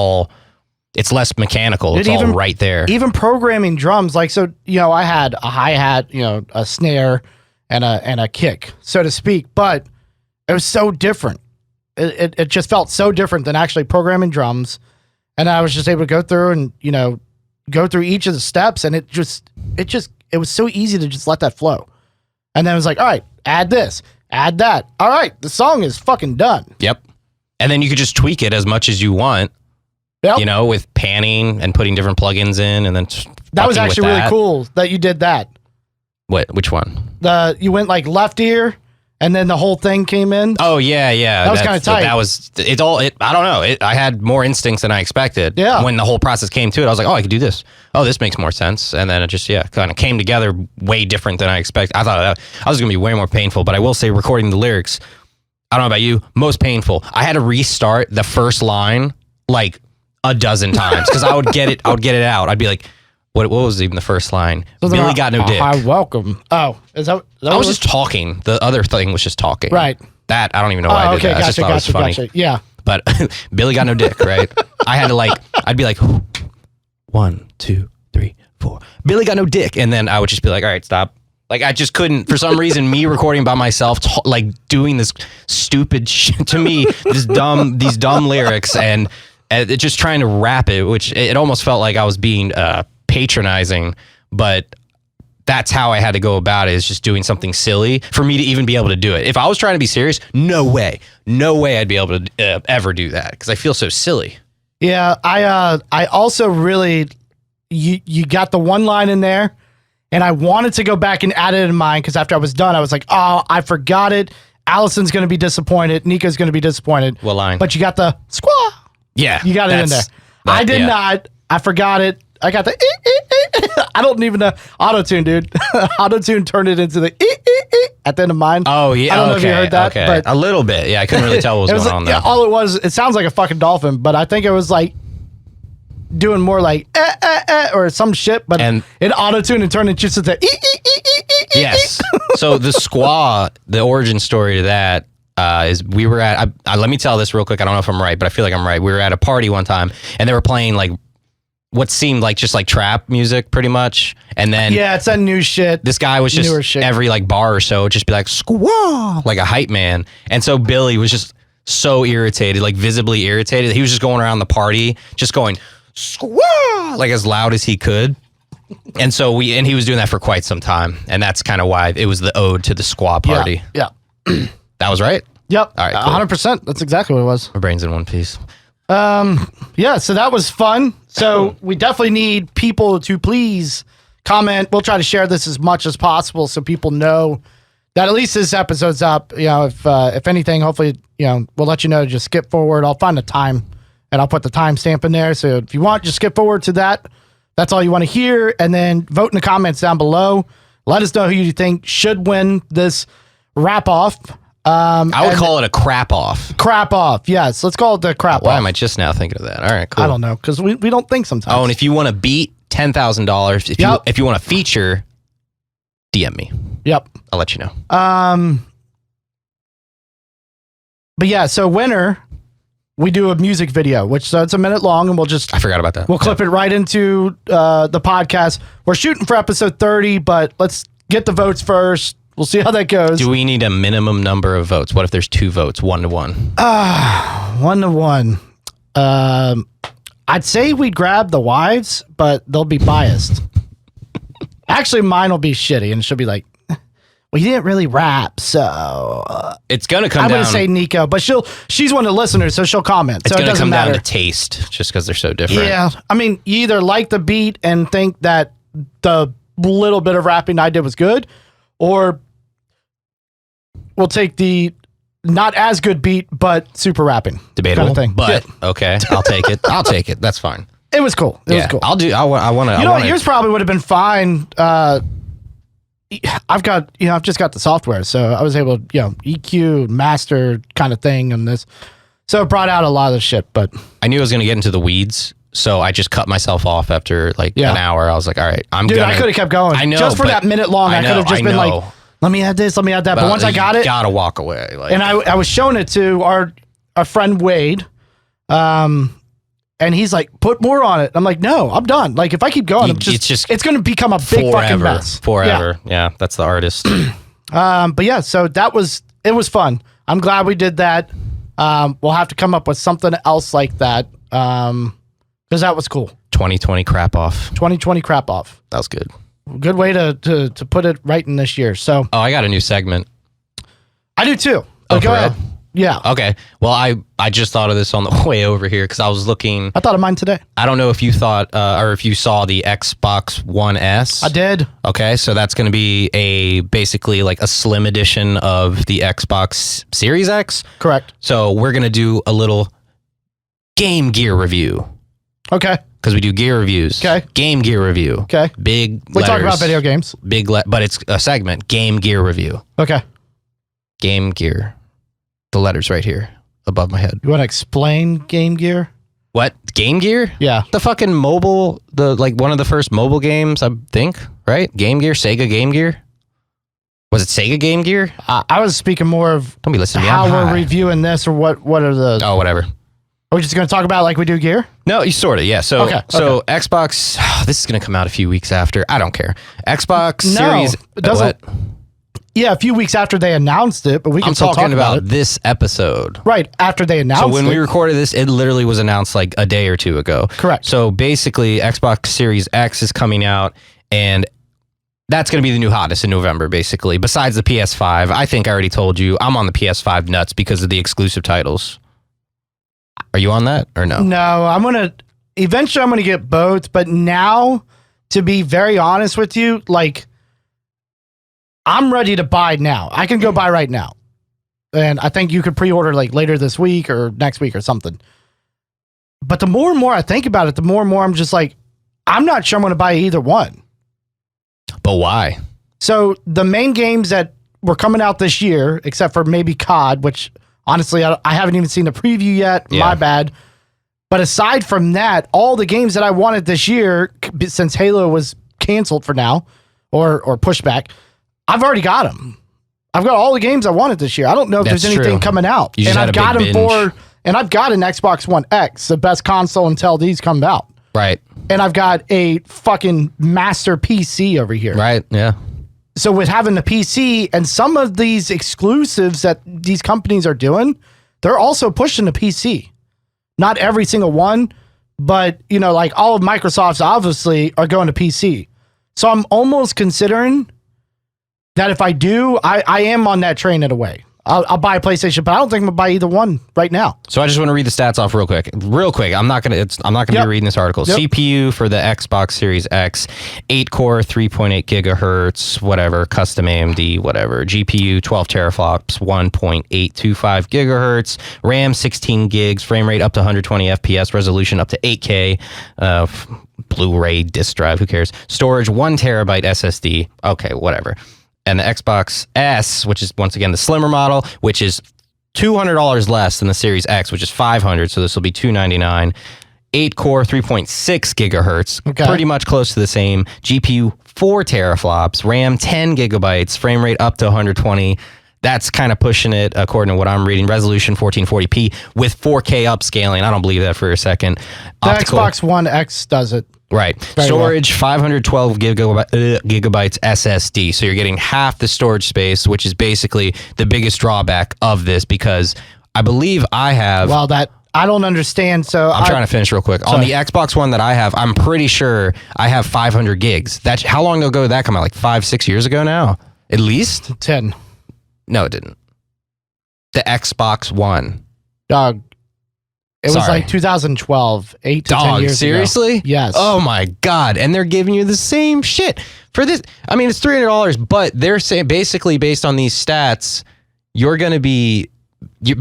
less mechanical. It's all right there. Even programming drums, like, so, I had a hi-hat, a snare and a kick, so to speak, but it was so different. It just felt so different than actually programming drums. And I was just able to go through and, go through each of the steps, and it was so easy to just let that flow. And then it was like, all right, add this, add that. All right, the song is fucking done. Yep. And then you could just tweak it as much as you want. Yep. With panning and putting different plugins in, and then that was actually really cool that you did that. What? Which one? You went like left ear, and then the whole thing came in. Oh yeah. That was kind of tight. That was I don't know. I had more instincts than I expected. Yeah. When the whole process came to it, I was like, oh, I could do this. Oh, this makes more sense. And then it just kind of came together way different than I expected. I thought I was gonna be way more painful, but I will say, recording the lyrics, I don't know about you, most painful. I had to restart the first line like a dozen times because I would get it out. I'd be like, what was even the first line? Billy got no dick. Hi, welcome. Oh, is that I was just talking. The other thing was just talking. Right. That, I don't even know why I did that. I just thought it was funny. Gotcha. Yeah. But Billy got no dick, right? I had to I'd be like, 1, 2, 3, 4. Billy got no dick. And then I would just be like, all right, stop. Like, I just couldn't, for some reason, me recording by myself, doing this stupid shit to me, these dumb lyrics, and just trying to rap it, which it almost felt like I was being patronizing, but that's how I had to go about it, is just doing something silly for me to even be able to do it. If I was trying to be serious, no way I'd be able to ever do that, because I feel so silly. Yeah, I also really, you got the one line in there, and I wanted to go back and add it in mine, because after I was done, I was like, oh, I forgot it. Allison's going to be disappointed. Nico's going to be disappointed. What line? But you got the squaw. Yeah. You got it in there. I did not. I forgot it. I got the I don't even know. Auto-tune, dude. Auto-tune turned it into the at the end of mine. Oh, yeah. I don't know if you heard that. Okay. But a little bit. Yeah, I couldn't really tell what was going on there. Yeah, all it was, it sounds like a fucking dolphin, but I think it was like doing more like or some shit, but it auto-tuned and turned it just into Yes. So the squaw, the origin story to that, is we were at, let me tell this real quick. I don't know if I'm right, but I feel like I'm right. We were at a party one time, and they were playing like what seemed like just like trap music pretty much. And then it's that new shit. This guy was just every like bar or so just be like squaw, like a hype man. And so Billy was just so irritated, like visibly irritated. He was just going around the party just going squaw, like as loud as he could. And so he was doing that for quite some time, and that's kind of why it was the ode to the squaw party. Yeah. That was right? Yep. All right, cool. 100%. That's exactly what it was. My brain's in one piece. Yeah, so that was fun. So we definitely need people to please comment. We'll try to share this as much as possible so people know that at least this episode's up. If anything, hopefully, we'll let you know. Just skip forward. I'll find a time, and I'll put the timestamp in there. So if you want, just skip forward to that. That's all you want to hear. And then vote in the comments down below. Let us know who you think should win this wrap off. I would call it a crap off. Crap off. Yes. Let's call it the crap off. Why am I just now thinking of that? All right, cool. I don't know, because we don't think sometimes. Oh, and if you want to beat $10,000, if you want to feature, DM me. Yep. I'll let you know. But yeah, so winner, we do a music video, which it's a minute long, and I forgot about that. We'll clip it right into the podcast. We're shooting for episode 30, but let's get the votes first. We'll see how that goes. Do we need a minimum number of votes? What if there's 2 votes, 1-1? 1-1. I'd say we'd grab the wives, but they'll be biased. Actually, mine will be shitty, and she'll be like, well, you didn't really rap, so... It's going to come down... I would say Nico, but she's one of the listeners, so she'll comment. It's so going to come down to taste, just because they're so different. Yeah. I mean, you either like the beat and think that the little bit of rapping I did was good, or we'll take the not as good beat, but super rapping. Debatable, kind of thing. but Yeah. okay, I'll take it. I'll take it. That's fine. It was cool. It was cool. I'll do. I want to. You know what? Yours probably would have been fine. I've just got the software, so I was able to, EQ, master kind of thing on this. So it brought out a lot of the shit, but I knew I was going to get into the weeds, so I just cut myself off after like an hour. I was like, all right, I could have kept going. I know, just for that minute long. I could have just been like, let me add this, let me add that. But once I got it, gotta walk away. Like, and I was showing it to our friend Wade, and he's like, put more on it. I'm like, no, I'm done. Like, if I keep going, it's going to become a big fucking mess. Forever. Yeah, that's the artist. But yeah, so it was fun. I'm glad we did that. We'll have to come up with something else like that. Because that was cool. 2020 crap off. 2020 crap off. That was good. Good way to put it right in this year. So I got a new segment. I do too. Oh, go ahead. Yeah. Okay. Well, I just thought of this on the way over here because I was looking. I thought of mine today. I don't know if you thought or if you saw the Xbox One S. I did. Okay, so that's going to be basically like a slim edition of the Xbox Series X. Correct. So we're going to do a little Game Gear review. Okay. Because we do gear reviews. Okay. Game Gear review. Okay. Big We talk about video games. But it's a segment. Game Gear review. Okay. Game Gear. The letters right here above my head. You want to explain Game Gear? What? Game Gear? Yeah. The fucking mobile, one of the first mobile games, I think, right? Game Gear? Sega Game Gear? Was it Sega Game Gear? I was speaking more of Don't be listening to me. how I'm we're high. reviewing this, or what are the... Oh, whatever. Are we just going to talk about like we do gear? No, you sort of, yeah. So, Okay, Xbox, this is going to come out a few weeks after. I don't care. Xbox No, Series... it doesn't. What? Yeah, a few weeks after they announced it, but we can I'm still talking talk about about it. this episode. Right, after they announced it. So when we recorded this, it literally was announced like a day or two ago. Correct. So basically, Xbox Series X is coming out, and that's going to be the new hottest in November, basically. Besides the PS5, I think I already told you, I'm on the PS5 nuts because of the exclusive titles. Are you on that or no? No, eventually I'm going to get both, but now, to be very honest with you, like, I'm ready to buy now. I can go buy right now. And I think you could pre-order like later this week or next week or something. But the more and more I think about it, the more and more I'm just like, I'm not sure I'm going to buy either one. But why? So the main games that were coming out this year, except for maybe COD, which honestly, I haven't even seen the preview yet. Yeah. My bad. But aside from that, all the games that I wanted this year, since Halo was canceled for now or pushed back, I've already got them. I've got all the games I wanted this year. I don't know if That's there's anything true. coming out. You just And had I've a got big them binge. and I've got an Xbox One X, the best console until these come out. Right. And I've got a fucking master PC over here. Right. Yeah. So with having the PC and some of these exclusives that these companies are doing, they're also pushing the PC. Not every single one, but like all of Microsoft's obviously are going to PC. So I'm almost considering that if I do, I am on that train in a way. I'll buy a PlayStation, but I don't think I'm gonna buy either one right now. So I just want to read the stats off real quick. I'm not gonna be reading this article. Yep. CPU for the Xbox Series X, 8-core, 3.8 gigahertz, whatever, custom AMD, whatever. GPU, 12 teraflops, 1.825 gigahertz. RAM, 16 gigs. Frame rate up to 120 FPS. Resolution up to 8K. Blu-ray disc drive. Who cares? Storage, 1 terabyte SSD. Okay, whatever. And the Xbox S, which is once again the slimmer model, which is $200 less than the Series X, which is $500. So this will be $299. 8-core, 3.6 gigahertz, Okay. pretty much close to the same. GPU, 4 teraflops. RAM, 10 gigabytes. Frame rate up to 120. That's kind of pushing it, according to what I'm reading. Resolution 1440p with 4K upscaling. I don't believe that for a second. The Optical- Xbox One X does it. Right. Very Storage, 512 gigabytes SSD. So you're getting half the storage space, which is basically the biggest drawback of this because I believe I have... Well, that I don't understand. So I'm trying to finish real quick. On the Xbox One that I have, I'm pretty sure I have 500 gigs. That's how long ago did that come out? Like 5-6 years ago now? At least? 10. No, it didn't. The Xbox One. Dog. It was Sorry. like 2012, 8 to 10 years seriously? ago. Yes. Oh my God. And they're giving you the same shit for this. I mean, it's $300, but they're saying basically based on these stats, you're going to be you're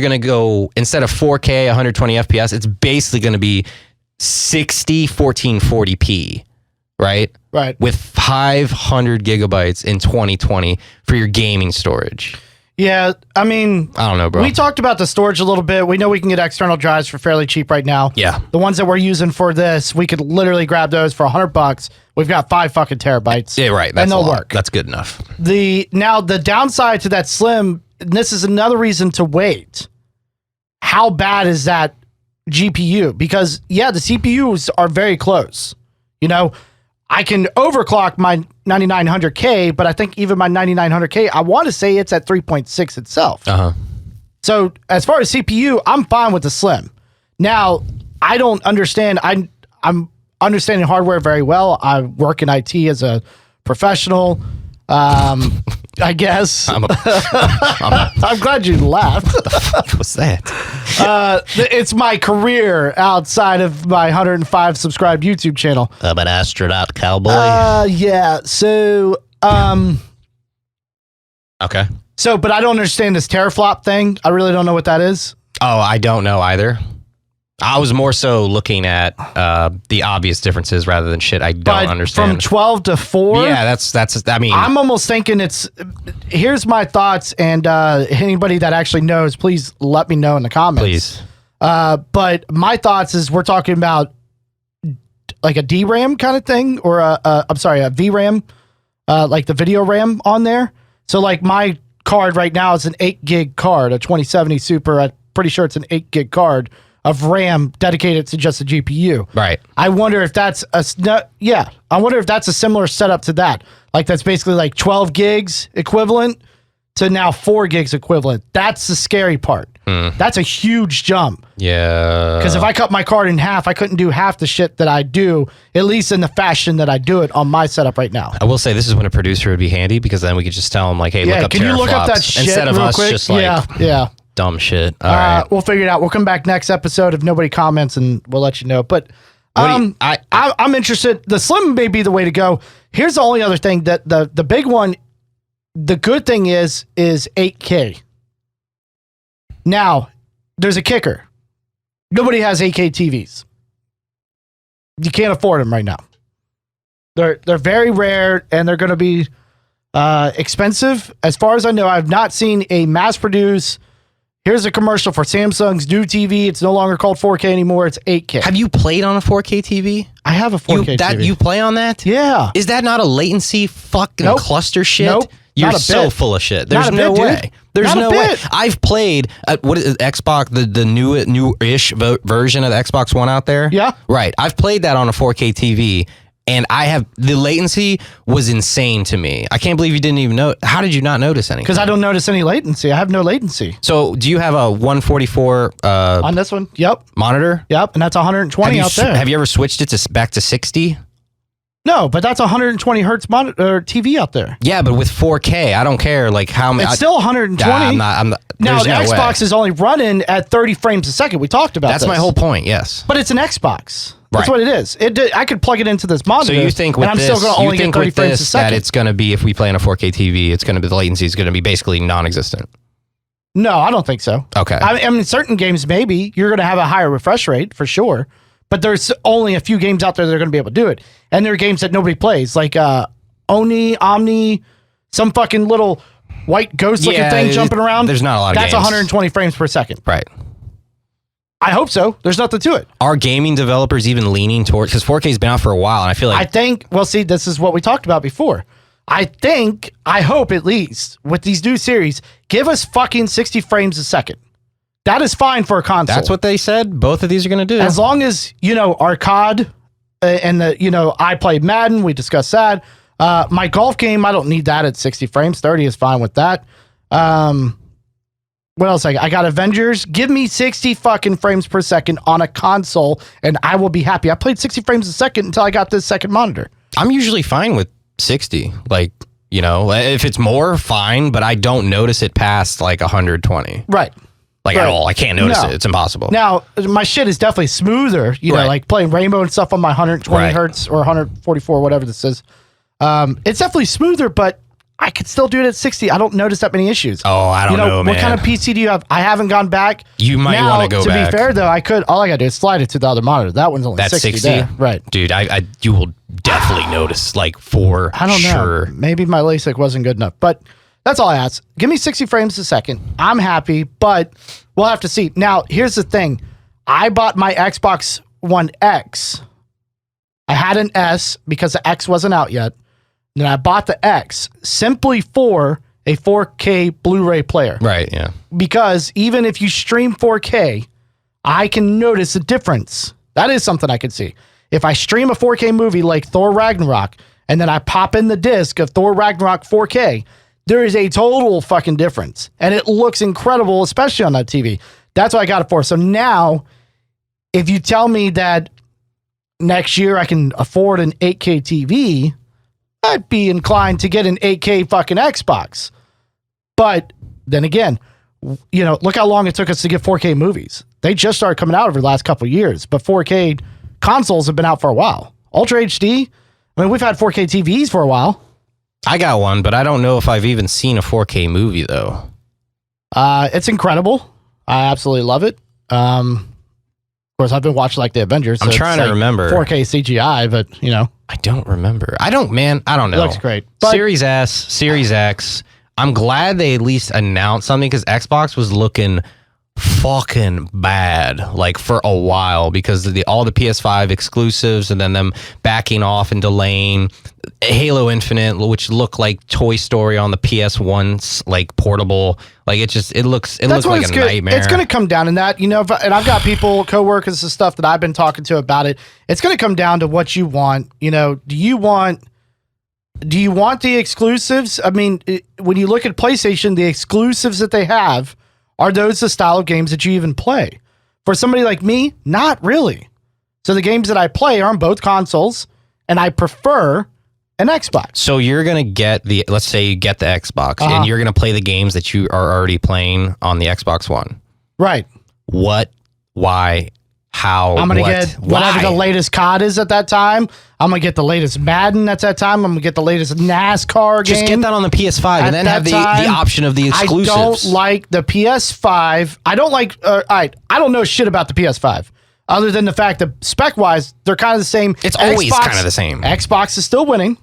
going to go, instead of 4K 120 FPS, it's basically going to be 60 1440p, right? Right. With 500 gigabytes in 2020 for your gaming storage. Yeah, I mean, I don't know, bro. We talked about the storage a little bit. We know we can get external drives for fairly cheap right now. Yeah. The ones that we're using for this, we could literally grab those for $100. We've got 5 fucking terabytes. Yeah, right. That's and they'll a lot. work. That's good enough. Now the downside to that Slim, and this is another reason to wait. How bad is that GPU? Because yeah, the CPUs are very close. You know, I can overclock my 9900K, but I think even my 9900K, I want to say it's at 3.6 itself. So as far as CPU, I'm fine with the Slim. Now, I don't understand. I'm understanding hardware very well. I work in IT as a professional. I guess. I'm glad you laughed. What's that? It's my career outside of my 105 subscribed YouTube channel. I'm an astronaut cowboy. Yeah. So, Okay. but I don't understand this teraflop thing. I really don't know what that is. Oh, I don't know either. I was more so looking at the obvious differences rather than shit I don't understand. From 12 to 4? Yeah, that's. I mean, I'm almost thinking here's my thoughts, and anybody that actually knows, please let me know in the comments. please. But my thoughts is we're talking about like a DRAM kind of thing, or a VRAM, like the video RAM on there. So like my card right now is an 8 gig card, a 2070 Super. I'm pretty sure it's an 8 gig card of RAM dedicated to just the GPU. Right. I wonder if that's a similar setup to that. Like that's basically like 12 gigs equivalent to now 4 gigs equivalent. That's the scary part. That's a huge jump. Yeah. Because if I cut my card in half, I couldn't do half the shit that I do, at least in the fashion that I do it on my setup right now. I will say this is when a producer would be handy, because then we could just tell him like, hey, look up can you look up that shit instead of real us quick? just like yeah. dumb shit. All right. We'll figure it out. We'll come back next episode if nobody comments, and we'll let you know. But I'm interested. The Slim may be the way to go. Here's the only other thing that the big one, the good thing is 8K. Now, there's a kicker. Nobody has 8K TVs. You can't afford them right now. They're very rare, and they're going to be expensive. As far as I know, I've not seen a mass-produced. Here's a commercial for Samsung's new TV. It's no longer called 4K anymore. It's 8K. Have you played on a 4K TV? I have a 4K TV. You play on that? Yeah. Is that not a latency fucking cluster shit? Nope. You're Not a so bit. full of shit. There's Not a no bit, way. dude. There's Not a no way. bit. I've played what is it, Xbox, the new-ish version of the Xbox One out there. Yeah. Right. I've played that on a 4K TV, and the latency was insane to me. I can't believe you didn't even know. How did you not notice anything? Because I don't notice any latency. I have no latency. So do you have a 144 On this one? Yep. monitor? Yep. And that's 120 out there. Have you ever switched it back to 60? No, but that's 120 hertz monitor TV out there. Yeah, but with 4K, I don't care like how many. It's still 120. I'm not. Now, There's the no Xbox way. is only running at 30 frames a second. We talked about That's this. my whole point. Yes. But it's an Xbox. That's Right. what it is. I could plug it into this monitor. So you think with and I'm this, still going to only get 30 frames a second. that it's going to be, if we play on a 4K TV, it's going to be, the latency is going to be basically non-existent. No, I don't think so. Okay. I mean, certain games, maybe you're going to have a higher refresh rate for sure. But there's only a few games out there that are going to be able to do it. And there are games that nobody plays, like Omni, some fucking little white ghost looking thing jumping around. There's not a lot of That's games. 120 frames per second. Right. I hope so. There's nothing to it. Are gaming developers even leaning towards, because 4K has been out for a while, and I feel like this is what we talked about before. I hope at least with these new series, give us fucking 60 frames a second. That is fine for a console. that's what they said both of these are going to do. As long as, our COD and I played Madden, we discussed that. My golf game, I don't need that at 60 frames. 30 is fine with that. What else? I got Avengers. Give me 60 fucking frames per second on a console, and I will be happy. I played 60 frames a second until I got this second monitor. I'm usually fine with 60. Like, if it's more, fine, but I don't notice it past like 120. Right. Like at all. I can't notice No. it. It's impossible. Now, my shit is definitely smoother, Right. like playing Rainbow and stuff on my 120 Right. hertz or 144, whatever this is. It's definitely smoother, but I could still do it at 60. I don't notice that many issues. Oh, I don't know, man. What kind of PC do you have? I haven't gone back. You might want to go back. To be fair, though, I could. All I got to do is slide it to the other monitor. That one's only That's 60. 60? There. Right. Dude, you will definitely notice, like, for I don't sure. know. Maybe my LASIK wasn't good enough. But that's all I ask. Give me 60 frames a second. I'm happy, but we'll have to see. Now, here's the thing. I bought my Xbox One X. I had an S because the X wasn't out yet. Then I bought the X simply for a 4K Blu-ray player. Right, yeah. Because even if you stream 4K, I can notice a difference. That is something I can see. If I stream a 4K movie like Thor Ragnarok, and then I pop in the disc of Thor Ragnarok 4K, there is a total fucking difference. And it looks incredible, especially on that TV. That's what I got it for. So now, if you tell me that next year I can afford an 8K TV, I'd be inclined to get an 8K fucking Xbox. But then again, look how long it took us to get 4K movies. They just started coming out over the last couple of years, but 4K consoles have been out for a while. Ultra HD, I mean, we've had 4K TVs for a while. I got one, but I don't know if I've even seen a 4K movie, though. It's incredible. I absolutely love it. Of course, I've been watching like the Avengers. I'm trying to remember 4K CGI, but I don't remember. I don't know. It looks great. But Series S, Series X. I'm glad they at least announced something because Xbox was looking fucking bad like for a while because of all the PS5 exclusives and then them backing off and delaying Halo Infinite, which looked like Toy Story on the PS1's like portable. Like it looks like a nightmare. It's going to come down to that, and I've got people, coworkers and stuff that I've been talking to about it. It's going to come down to what you want. Do you want the exclusives? I mean, when you look at PlayStation, the exclusives that they have, are those the style of games that you even play? For somebody like me, not really. So the games that I play are on both consoles, and I prefer an Xbox. So you're going to get let's say you get the Xbox, and you're going to play the games that you are already playing on the Xbox One. Right. What? Why? How? I'm going to get whatever the latest COD is at that time. I'm going to get the latest Madden at that time. I'm going to get the latest NASCAR game. Just get that on the PS5 and then have the option of the exclusives. I don't like the PS5. I don't like, I don't know shit about the PS5. Other than the fact that spec-wise, they're kind of the same. It's always kind of the same. Xbox is still winning,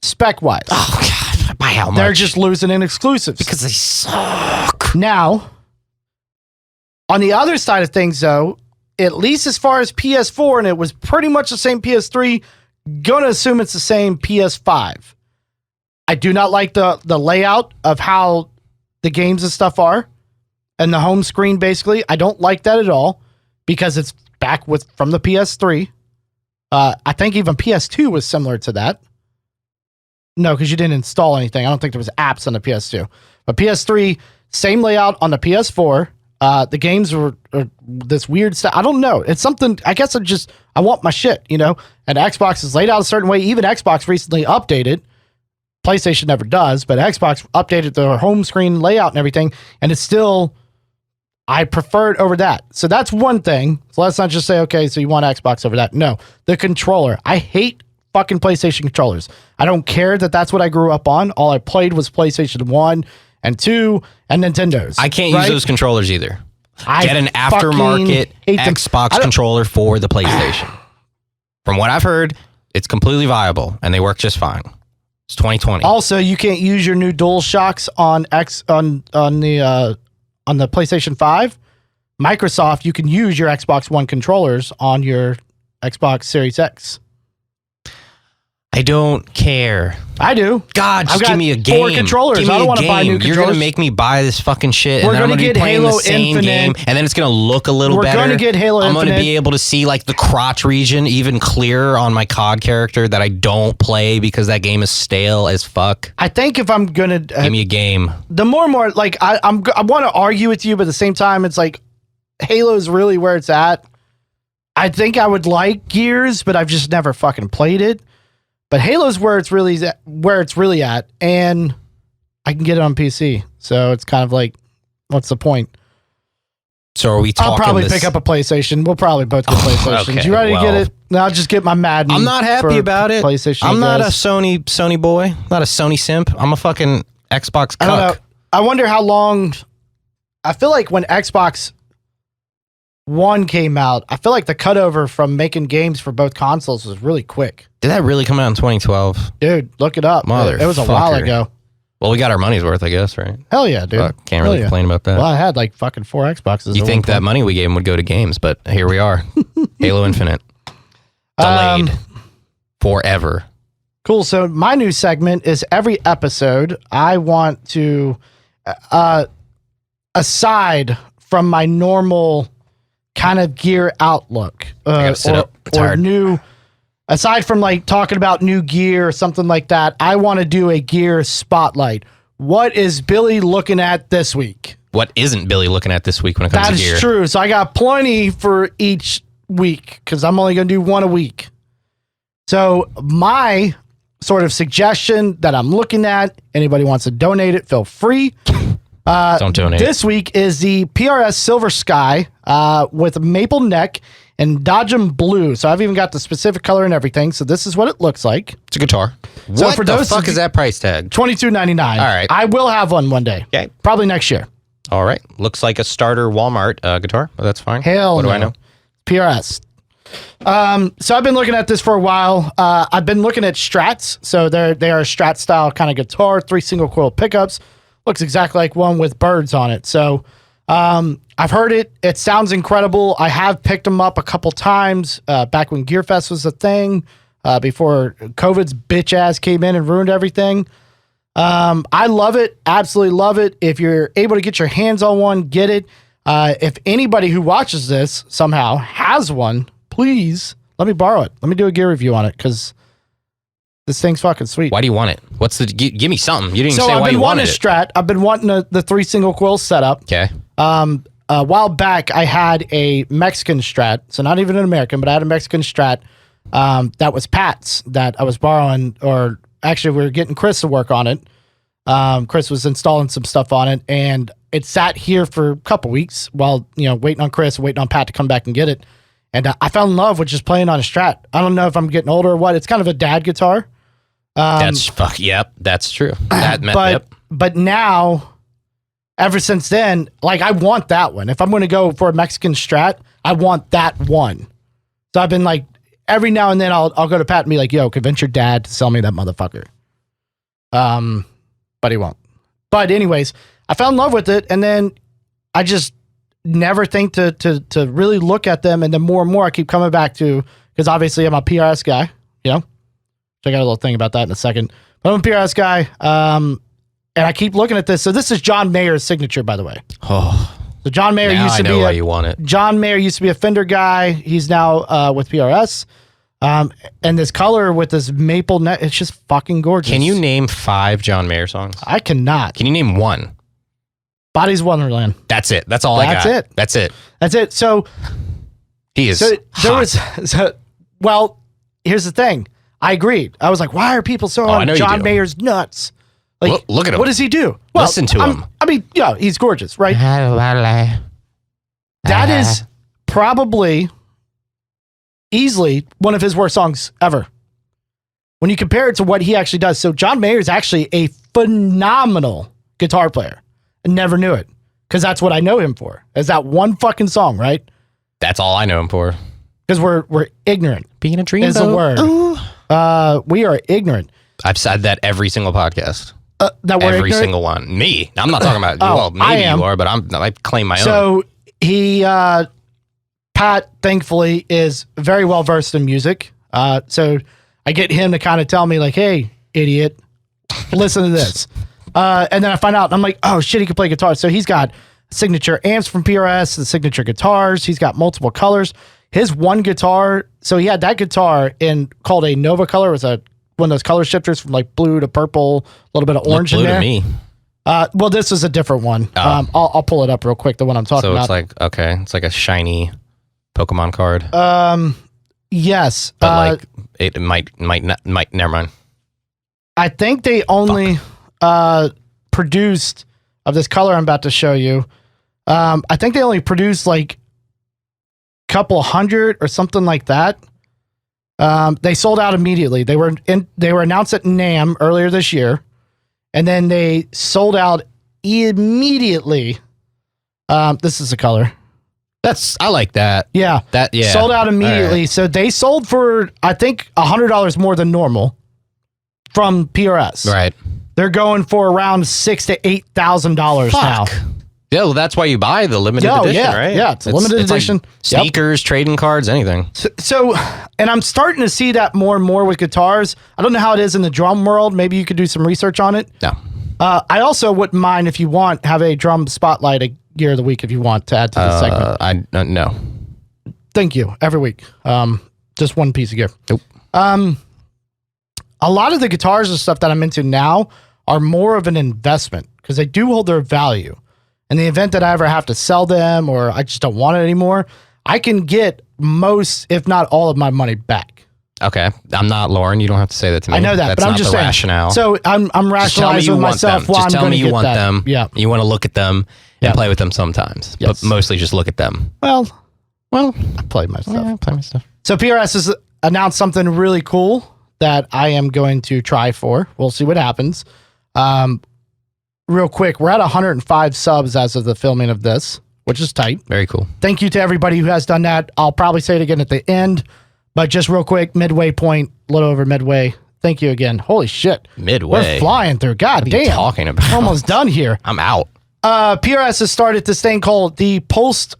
spec-wise. Oh, God. By how much? They're just losing in exclusives. Because they suck. Now, on the other side of things, though, at least as far as PS4, and it was pretty much the same PS3, gonna assume it's the same PS5. I do not like the layout of how the games and stuff are, and the home screen, basically. I don't like that at all, because it's back from the PS3. I think even PS2 was similar to that. No, because you didn't install anything. I don't think there was apps on the PS2. But PS3, same layout on the PS4. The games were this weird stuff. I don't know. It's something, I guess I want my shit, And Xbox is laid out a certain way. Even Xbox recently updated. PlayStation never does, but Xbox updated their home screen layout and everything. And it's still, I prefer it over that. So that's one thing. So let's not just say, okay, so you want Xbox over that. No, the controller. I hate fucking PlayStation controllers. I don't care that that's what I grew up on. All I played was PlayStation 1 and 2 and Nintendo's. I can't use those controllers either. Get an aftermarket Xbox controller for the PlayStation. From what I've heard, it's completely viable and they work just fine. It's 2020. Also, you can't use your new DualShocks on the PlayStation 5. Microsoft, you can use your Xbox One controllers on your Xbox Series X. I don't care. I do. God, just give me a game. 4 controllers. I don't want to buy new controllers. You're going to make me buy this fucking shit. We're going to get Halo the same Infinite. Game, and then it's going to look a little better. We're going to get Halo Infinite. I'm going to be able to see like the crotch region even clearer on my COD character that I don't play because that game is stale as fuck. I think if I'm going to... give me a game. The more and more, like, I want to argue with you, but at the same time, it's like Halo is really where it's at. I think I would like Gears, but I've just never fucking played it. But Halo's where it's really at, and I can get it on PC. So it's kind of like, what's the point? So are we talking? I'll probably pick up a PlayStation. We'll probably both get PlayStations. okay, You ready to get well. it? No, I'll just get my Madden. I'm not happy for about it. PlayStation. I'm not a guys. Sony boy. Not a Sony simp. I'm a fucking Xbox I don't know. cuck. I wonder how long. I feel like when Xbox One came out, I feel like the cutover from making games for both consoles was really quick. Did that really come out in 2012? Dude, look it up. It was a while Motherfucker. ago. Well, we got our money's worth, I guess, right? Hell yeah, dude. Fuck, can't Hell really yeah. complain about that. Well, I had like fucking 4 Xboxes. You at think one that point. money we gave him would go to games, but here we are. Halo Infinite. Delayed. Forever. Cool. So my new segment is every episode I want to, aside from my normal kind of gear outlook, gotta sit up. I'm or tired. new, aside from like talking about new gear or something like that, I want to do a gear spotlight. What is Billy looking at this week? What isn't Billy looking at this week when it comes That to is gear? true. So I got plenty for each week because I'm only going to do one a week. So my sort of suggestion that I'm looking at, anybody wants to donate it, feel free. Don't donate. This week is the PRS Silver Sky with maple neck and Dodgem Blue. So I've even got the specific color and everything. So this is what it looks like. It's a guitar. So What for the those fuck of is that price tag? $22.99. All right. I will have one day. Okay. Probably next year. All right. Looks like a starter Walmart guitar, but that's fine. Hell What do no. I know? PRS. So I've been looking at this for a while. I've been looking at Strats. So they are a Strat style kind of guitar, 3 single coil pickups. Looks exactly like one with birds on it. So I've heard it. It sounds incredible. I have picked them up a couple times back when GearFest was a thing, before COVID's bitch ass came in and ruined everything. I love it. Absolutely love it. If you're able to get your hands on one, get it. If anybody who watches this somehow has one, please let me borrow it. Let me do a gear review on it because this thing's fucking sweet. Why do you want it? What's the? Give me something. You didn't So even say I've why been you wanting wanted a it. Strat. I've been wanting the 3 single coil setup. Okay. A while back, I had a Mexican Strat, so not even an American, but I had a Mexican Strat that was Pat's that I was borrowing, or actually we were getting Chris to work on it. Chris was installing some stuff on it, and it sat here for a couple weeks while waiting on Chris, waiting on Pat to come back and get it. And I fell in love with just playing on a Strat. I don't know if I'm getting older or what. It's kind of a dad guitar. Yep. That's true. But now, ever since then, like I want that one. If I'm going to go for a Mexican Strat, I want that one. So I've been like, every now and then I'll go to Pat and be like, yo, convince your dad to sell me that motherfucker. But he won't. But anyways, I fell in love with it, and then I just never think to really look at them, and then more and more I keep coming back to, because obviously I'm a PRS guy, So I got a little thing about that in a second. But I'm a PRS guy, and I keep looking at this. So this is John Mayer's signature, by the way. Oh, So John Mayer now used I to know be why you want it. John Mayer used to be a Fender guy. He's now with PRS. And this color with this maple net, it's just fucking gorgeous. Can you name 5 John Mayer songs? I cannot. Can you name 1? Body's Wonderland. That's it. That's all I got. That's it. That's it. That's it. So He is there hot. was well, here's the thing. I agreed. I was like, why are people so I on know you John do. Mayer's nuts? Like, Look at him. What does he do? Listen to him. I mean, yeah, he's gorgeous, right? That is probably easily one of his worst songs ever. When you compare it to what he actually does. So John Mayer is actually a phenomenal guitar player. I never knew it because that's what I know him for. Is that one fucking song, right? That's all I know him for. Because we're ignorant. Being a dream Is the word. We are ignorant. I've said that every single podcast. That we're Every ignorant. single one. Me. I'm not talking about Oh, well, I maybe am. you are, but I claim my own. So he, Pat, thankfully, is very well versed in music. So I get him to kind of tell me like, hey, idiot, listen to this. And then I find out, and I'm like, oh shit, he can play guitar. So he's got signature amps from PRS, the signature guitars. He's got multiple colors. His one guitar, so he had that guitar called a Nova color. It was one of those color shifters from like blue to purple, a little bit of orange Blue in there. to me. Well, this is a different one. Oh. I'll pull it up real quick. The one I'm talking So about. it's like okay, it's like a shiny Pokemon card. Yes, But like it might never mind. I think they only produced of this color I'm about to show you. I think they only produced like a couple hundred or something like that. They sold out immediately. They were announced at NAMM earlier this year, and then they sold out immediately. This is the color. I like that. Yeah. Sold out immediately. Right. So they sold for, I think, $100 more than normal from PRS. Right. They're going for around $6,000 to $8,000 now. Yeah, well, that's why you buy the limited edition, right? Yeah, it's a limited edition. Like sneakers, trading cards, anything. So, and I'm starting to see that more and more with guitars. I don't know how it is in the drum world. Maybe you could do some research on it. No. I also wouldn't mind, if you want, have a drum spotlight a gear of the week if you want to add to the segment. No. Thank you. Every week. Just one piece of gear. Nope. A lot of the guitars and stuff that I'm into now are more of an investment because they do hold their value. In the event that I ever have to sell them or I just don't want it anymore, I can get most, if not all, of my money back. Okay. I'm not Lauren. You don't have to say that to me. I know that, That's but I'm not just the saying. rationale. So I'm rationalizing with myself. Just tell me you want them. Yeah. You want to look at them and play with them sometimes, Yes. but mostly just look at them. Well, I play my stuff. Yeah, play my stuff. So PRS has announced something really cool that I am going to try for. We'll see what happens. Real quick, we're at 105 subs as of the filming of this, which is tight. Very cool. Thank you to everybody who has done that. I'll probably say it again at the end, but just real quick, midway point, a little over midway. Thank you again. Holy shit. Midway. We're flying through. God What are you damn. talking about? We're almost done here. I'm out. PRS has started this thing called the Pulse,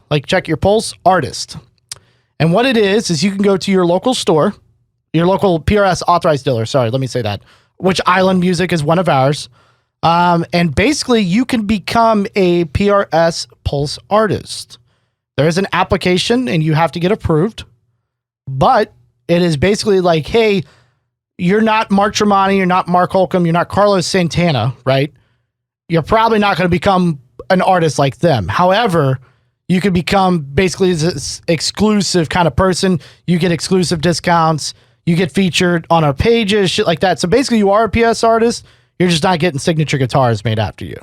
like check your pulse artist. And what it is you can go to your local store, your local PRS authorized dealer. Sorry, let me say that. Which Island Music is one of ours. And basically you can become a PRS Pulse artist. There is an application and you have to get approved, but it is basically like, hey, you're not Mark Tremonti, you're not Mark Holcomb, you're not Carlos Santana, right? You're probably not going to become an artist like them. However, you could become basically this exclusive kind of person. You get exclusive discounts. You get featured on our pages, shit like that. So basically you are a PS artist. You're just not getting signature guitars made after you.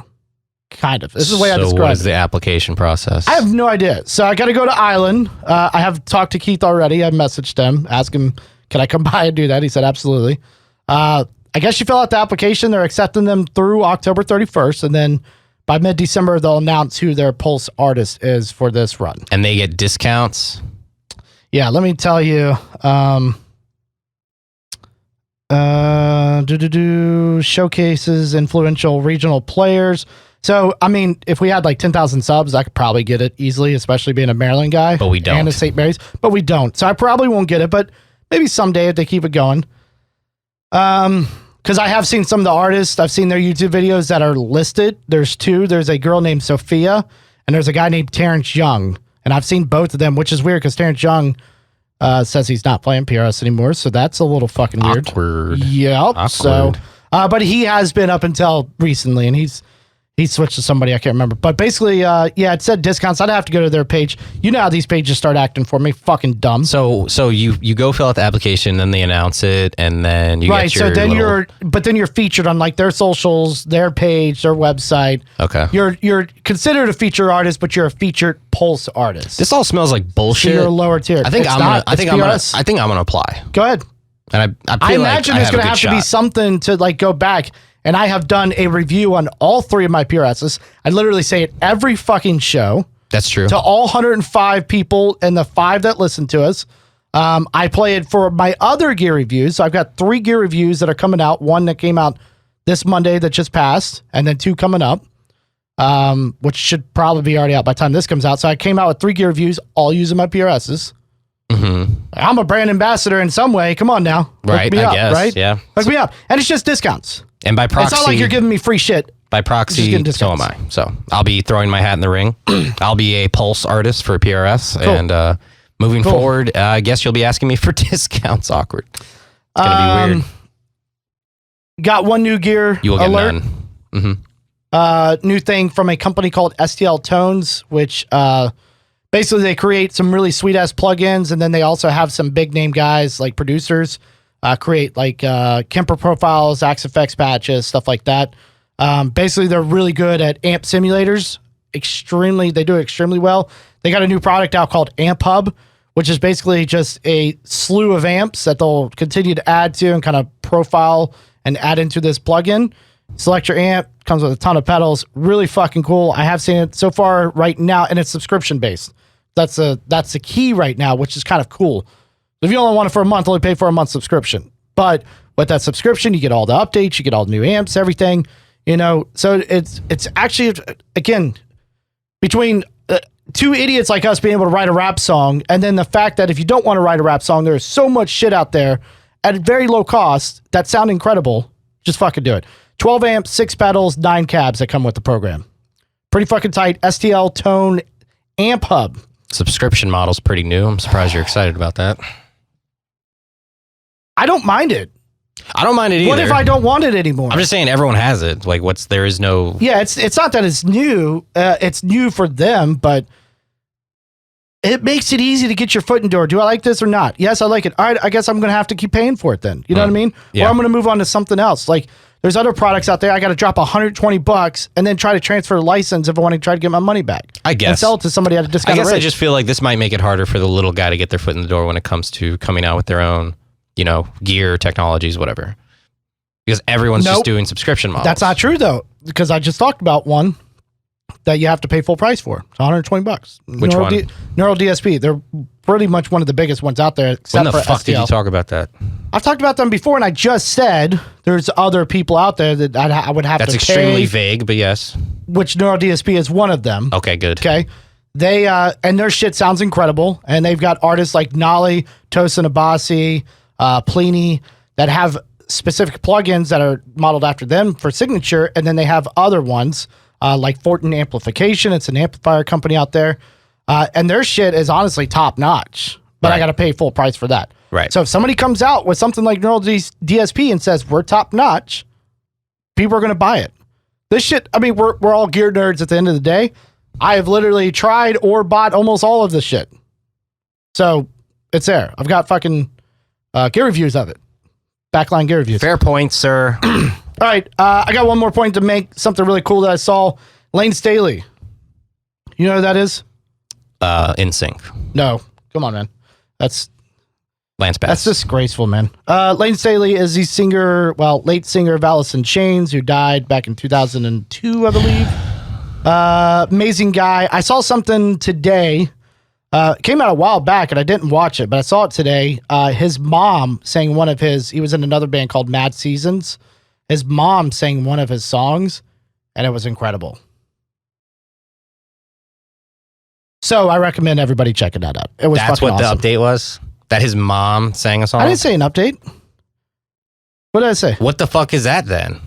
Kind of. This is the way I describe it. So what is the application process? I have no idea. So I got to go to Island. I have talked to Keith already. I messaged him, asked him, can I come by and do that? He said, absolutely. I guess you fill out the application. They're accepting them through October 31st. And then by mid-December, they'll announce who their Pulse artist is for this run. And they get discounts? Yeah, let me tell you. Showcases influential regional players. So, I mean, if we had like 10,000 subs, I could probably get it easily, especially being a Maryland guy. But we don't. And a St. Mary's. But we don't. So I probably won't get it, but maybe someday if they keep it going. Because I have seen some of the artists. I've seen their YouTube videos that are listed. There's two. There's a girl named Sophia, and there's a guy named Terrence Young. And I've seen both of them, which is weird because Terrence Young says he's not playing PRS anymore. So that's a little fucking weird. Awkward. Yep. Awkward. So, but he has been up until recently, and he switched to somebody I can't remember. But basically, yeah, it said discounts. I'd have to go to their page. You know how these pages start acting for me, fucking dumb. So you go fill out the application, then they announce it, and then you right. get your So then little... you're featured on like their socials, their page, their website. Okay. You're considered a feature artist, but you're a featured Pulse artist. This all smells like So bullshit. you're a lower tier. I think It's I'm not. gonna. It's I think I'm gonna apply. Go ahead. And I I feel imagine like there's going to a have good to be shot. something to like go back. And I have done a review on all three of my PRSs. I literally say it every fucking show That's true. to all 105 people and the 5 that listen to us. I play it for my other gear reviews. So I've got 3 gear reviews that are coming out. One that came out this Monday that just passed, and then 2 coming up, which should probably be already out by the time this comes out. So I came out with 3 gear reviews, all using my PRSs. Mm-hmm. I'm a brand ambassador in some way. Come on now. Hook Right, me I up, guess, right? yeah. Hook me up. And it's just discounts. And by proxy, It's not like you're giving me free shit. by just proxy, getting so am discounts. I. So I'll be throwing my hat in the ring. I'll be a Pulse artist for PRS, Cool. and moving Cool. forward, I guess you'll be asking me for discounts. Awkward. It's gonna be weird. Got one new gear You will get alert. none. Mm-hmm. New thing from a company called STL Tones, which basically they create some really sweet ass plugins, and then they also have some big name guys like producers create like Kemper profiles, Axe Effects patches, stuff like that. Basically, they're really good at amp simulators they do it extremely well. They got a new product out called Amp Hub, which is basically just a slew of amps that they'll continue to add to and kind of profile and add into this plugin. Select your amp, comes with a ton of pedals. Really fucking cool. I have seen it so far right now, and it's subscription based. That's the key right now, which is kind of cool. If you only want it for a month, only pay for a month subscription. But with that subscription, you get all the updates, you get all the new amps, everything. So it's actually, again, between two idiots like us being able to write a rap song, and then the fact that if you don't want to write a rap song, there's so much shit out there at very low cost that sound incredible. Just fucking do it. 12 amps, 6 pedals, 9 cabs that come with the program. Pretty fucking tight. STL Tone Amp Hub. Subscription model's pretty new. I'm surprised you're excited about that. I don't mind it. I don't mind it either. What if I don't want it anymore? I'm just saying everyone has it. Like, there is no... Yeah, it's not that it's new. It's new for them, but it makes it easy to get your foot in the door. Do I like this or not? Yes, I like it. All right, I guess I'm going to have to keep paying for it then. You know what I mean? Yeah. Or I'm going to move on to something else. Like, there's other products out there. I got to drop $120 and then try to transfer the license if I want to try to get my money back. I guess. And sell it to somebody at a discount rate. I just feel like this might make it harder for the little guy to get their foot in the door when it comes to coming out with their own, gear, technologies, whatever. Because everyone's just doing subscription models. That's not true, though, because I just talked about one that you have to pay full price for. It's $120. Which one? Neural DSP. They're pretty much one of the biggest ones out there. Except When the for fuck STL. did you talk about that? I've talked about them before, and I just said there's other people out there that I would have That's to extremely pay, vague, but yes. which Neural DSP is one of them. Okay, good. Okay. They and their shit sounds incredible, and they've got artists like Nolly, Tosin Abasi, Pliny that have specific plugins that are modeled after them for signature, and then they have other ones like Fortin Amplification. It's an amplifier company out there, and their shit is honestly top notch. But I Right. got to pay full price for that. Right. So if somebody comes out with something like Neural DSP and says we're top notch, people are going to buy it. This shit. I mean, we're all gear nerds at the end of the day. I have literally tried or bought almost all of this shit. So it's there. I've got fucking gear reviews of it. Backline gear reviews. Fair point, sir. All right. I got one more point to make. Something really cool that I saw. Lane Staley. You know who that is? In sync. No. Come on, man. That's Lance Bass. disgraceful, man. Lane Staley is the late singer of Alice in Chains, who died back in 2002, I believe. Amazing guy. I saw something today. It came out a while back, and I didn't watch it, but I saw it today. His mom sang he was in another band called Mad Seasons. His mom sang one of his songs, and it was incredible. So I recommend everybody checking that out. It was That's fucking what awesome. the update was? That his mom sang a song? I didn't say an update. What did I say? What the fuck is that then?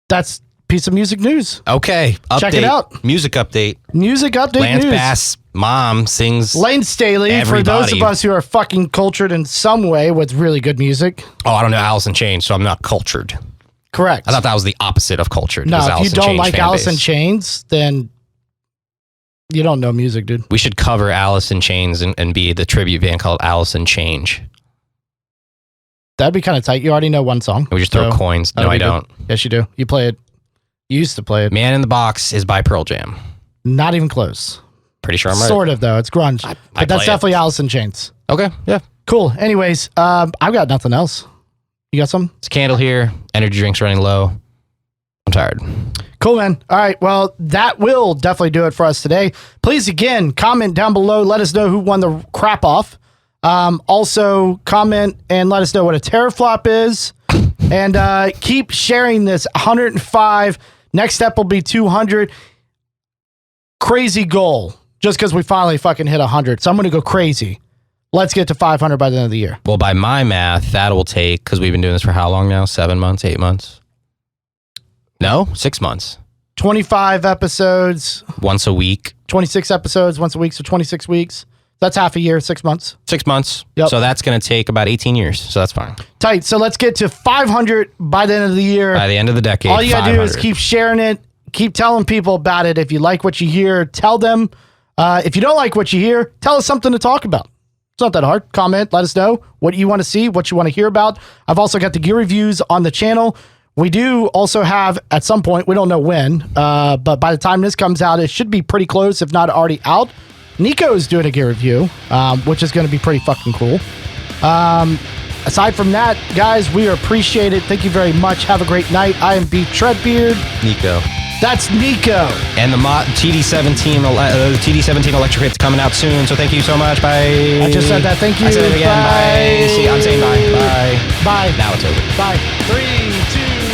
That's piece of music news. Okay. Update. Check it out. Music update. Music update Lance news. Bass' mom sings. Lane Staley, for those of Everybody. us who are fucking cultured in some way with really good music. Oh, I don't know Alice in Chains, so I'm not cultured. Correct. I thought that was the opposite of cultured. No, was if you Alice in don't Chains like fan Alice in base. Chains, then you don't know music, dude. We should cover Alice in Chains and be the tribute band called Alice in Change. That'd be kind of tight. You already know one song. We just throw so coins. No, that'd I be good. don't. Yes, you do. You play it. You used to play it. Man in the Box is by Pearl Jam. Not even close. Pretty sure I'm right. Sort of, though. It's grunge. But that's play it. definitely Alice in Chains. Okay, yeah. Cool. Anyways, I've got nothing else. You got some? It's a candle here. Energy drink's running low. I'm tired. Cool, man. All right. Well, that will definitely do it for us today. Please, again, comment down below. Let us know who won the crap off. Also, comment and let us know what a teraflop is. And keep sharing this. 105. Next step will be 200. Crazy goal. Just because we finally fucking hit 100. So I'm going to go crazy. Let's get to 500 by the end of the year. Well, by my math, that will take, because we've been doing this for how long now? 7 months, 8 months? No, 6 months. 25 episodes. Once a week. 26 episodes once a week. So 26 weeks. That's half a year, 6 months. 6 months. Yep. So that's going to take about 18 years. So that's fine. Tight. So let's get to 500 by the end of the year. By the end of the decade, All you got to do is 500. keep sharing it. Keep telling people about it. If you like what you hear, tell them. If you don't like what you hear, tell us something to talk about. It's not that hard. Comment. Let us know what you want to see, what you want to hear about. I've also got the gear reviews on the channel We do also have, at some point, we don't know when, but by the time this comes out, it should be pretty close, if not already out. Nico is doing a gear review, which is going to be pretty fucking cool. Aside from that, guys, we appreciate it. Thank you very much. Have a great night. I am Beef Treadbeard. Nico. That's Nico. And the TD17 electric kit's coming out soon, so thank you so much. Bye. I just said that. Thank you. I said it again. Bye. See, I'm saying bye. Bye. Bye. Now it's over. Bye. 3, 2,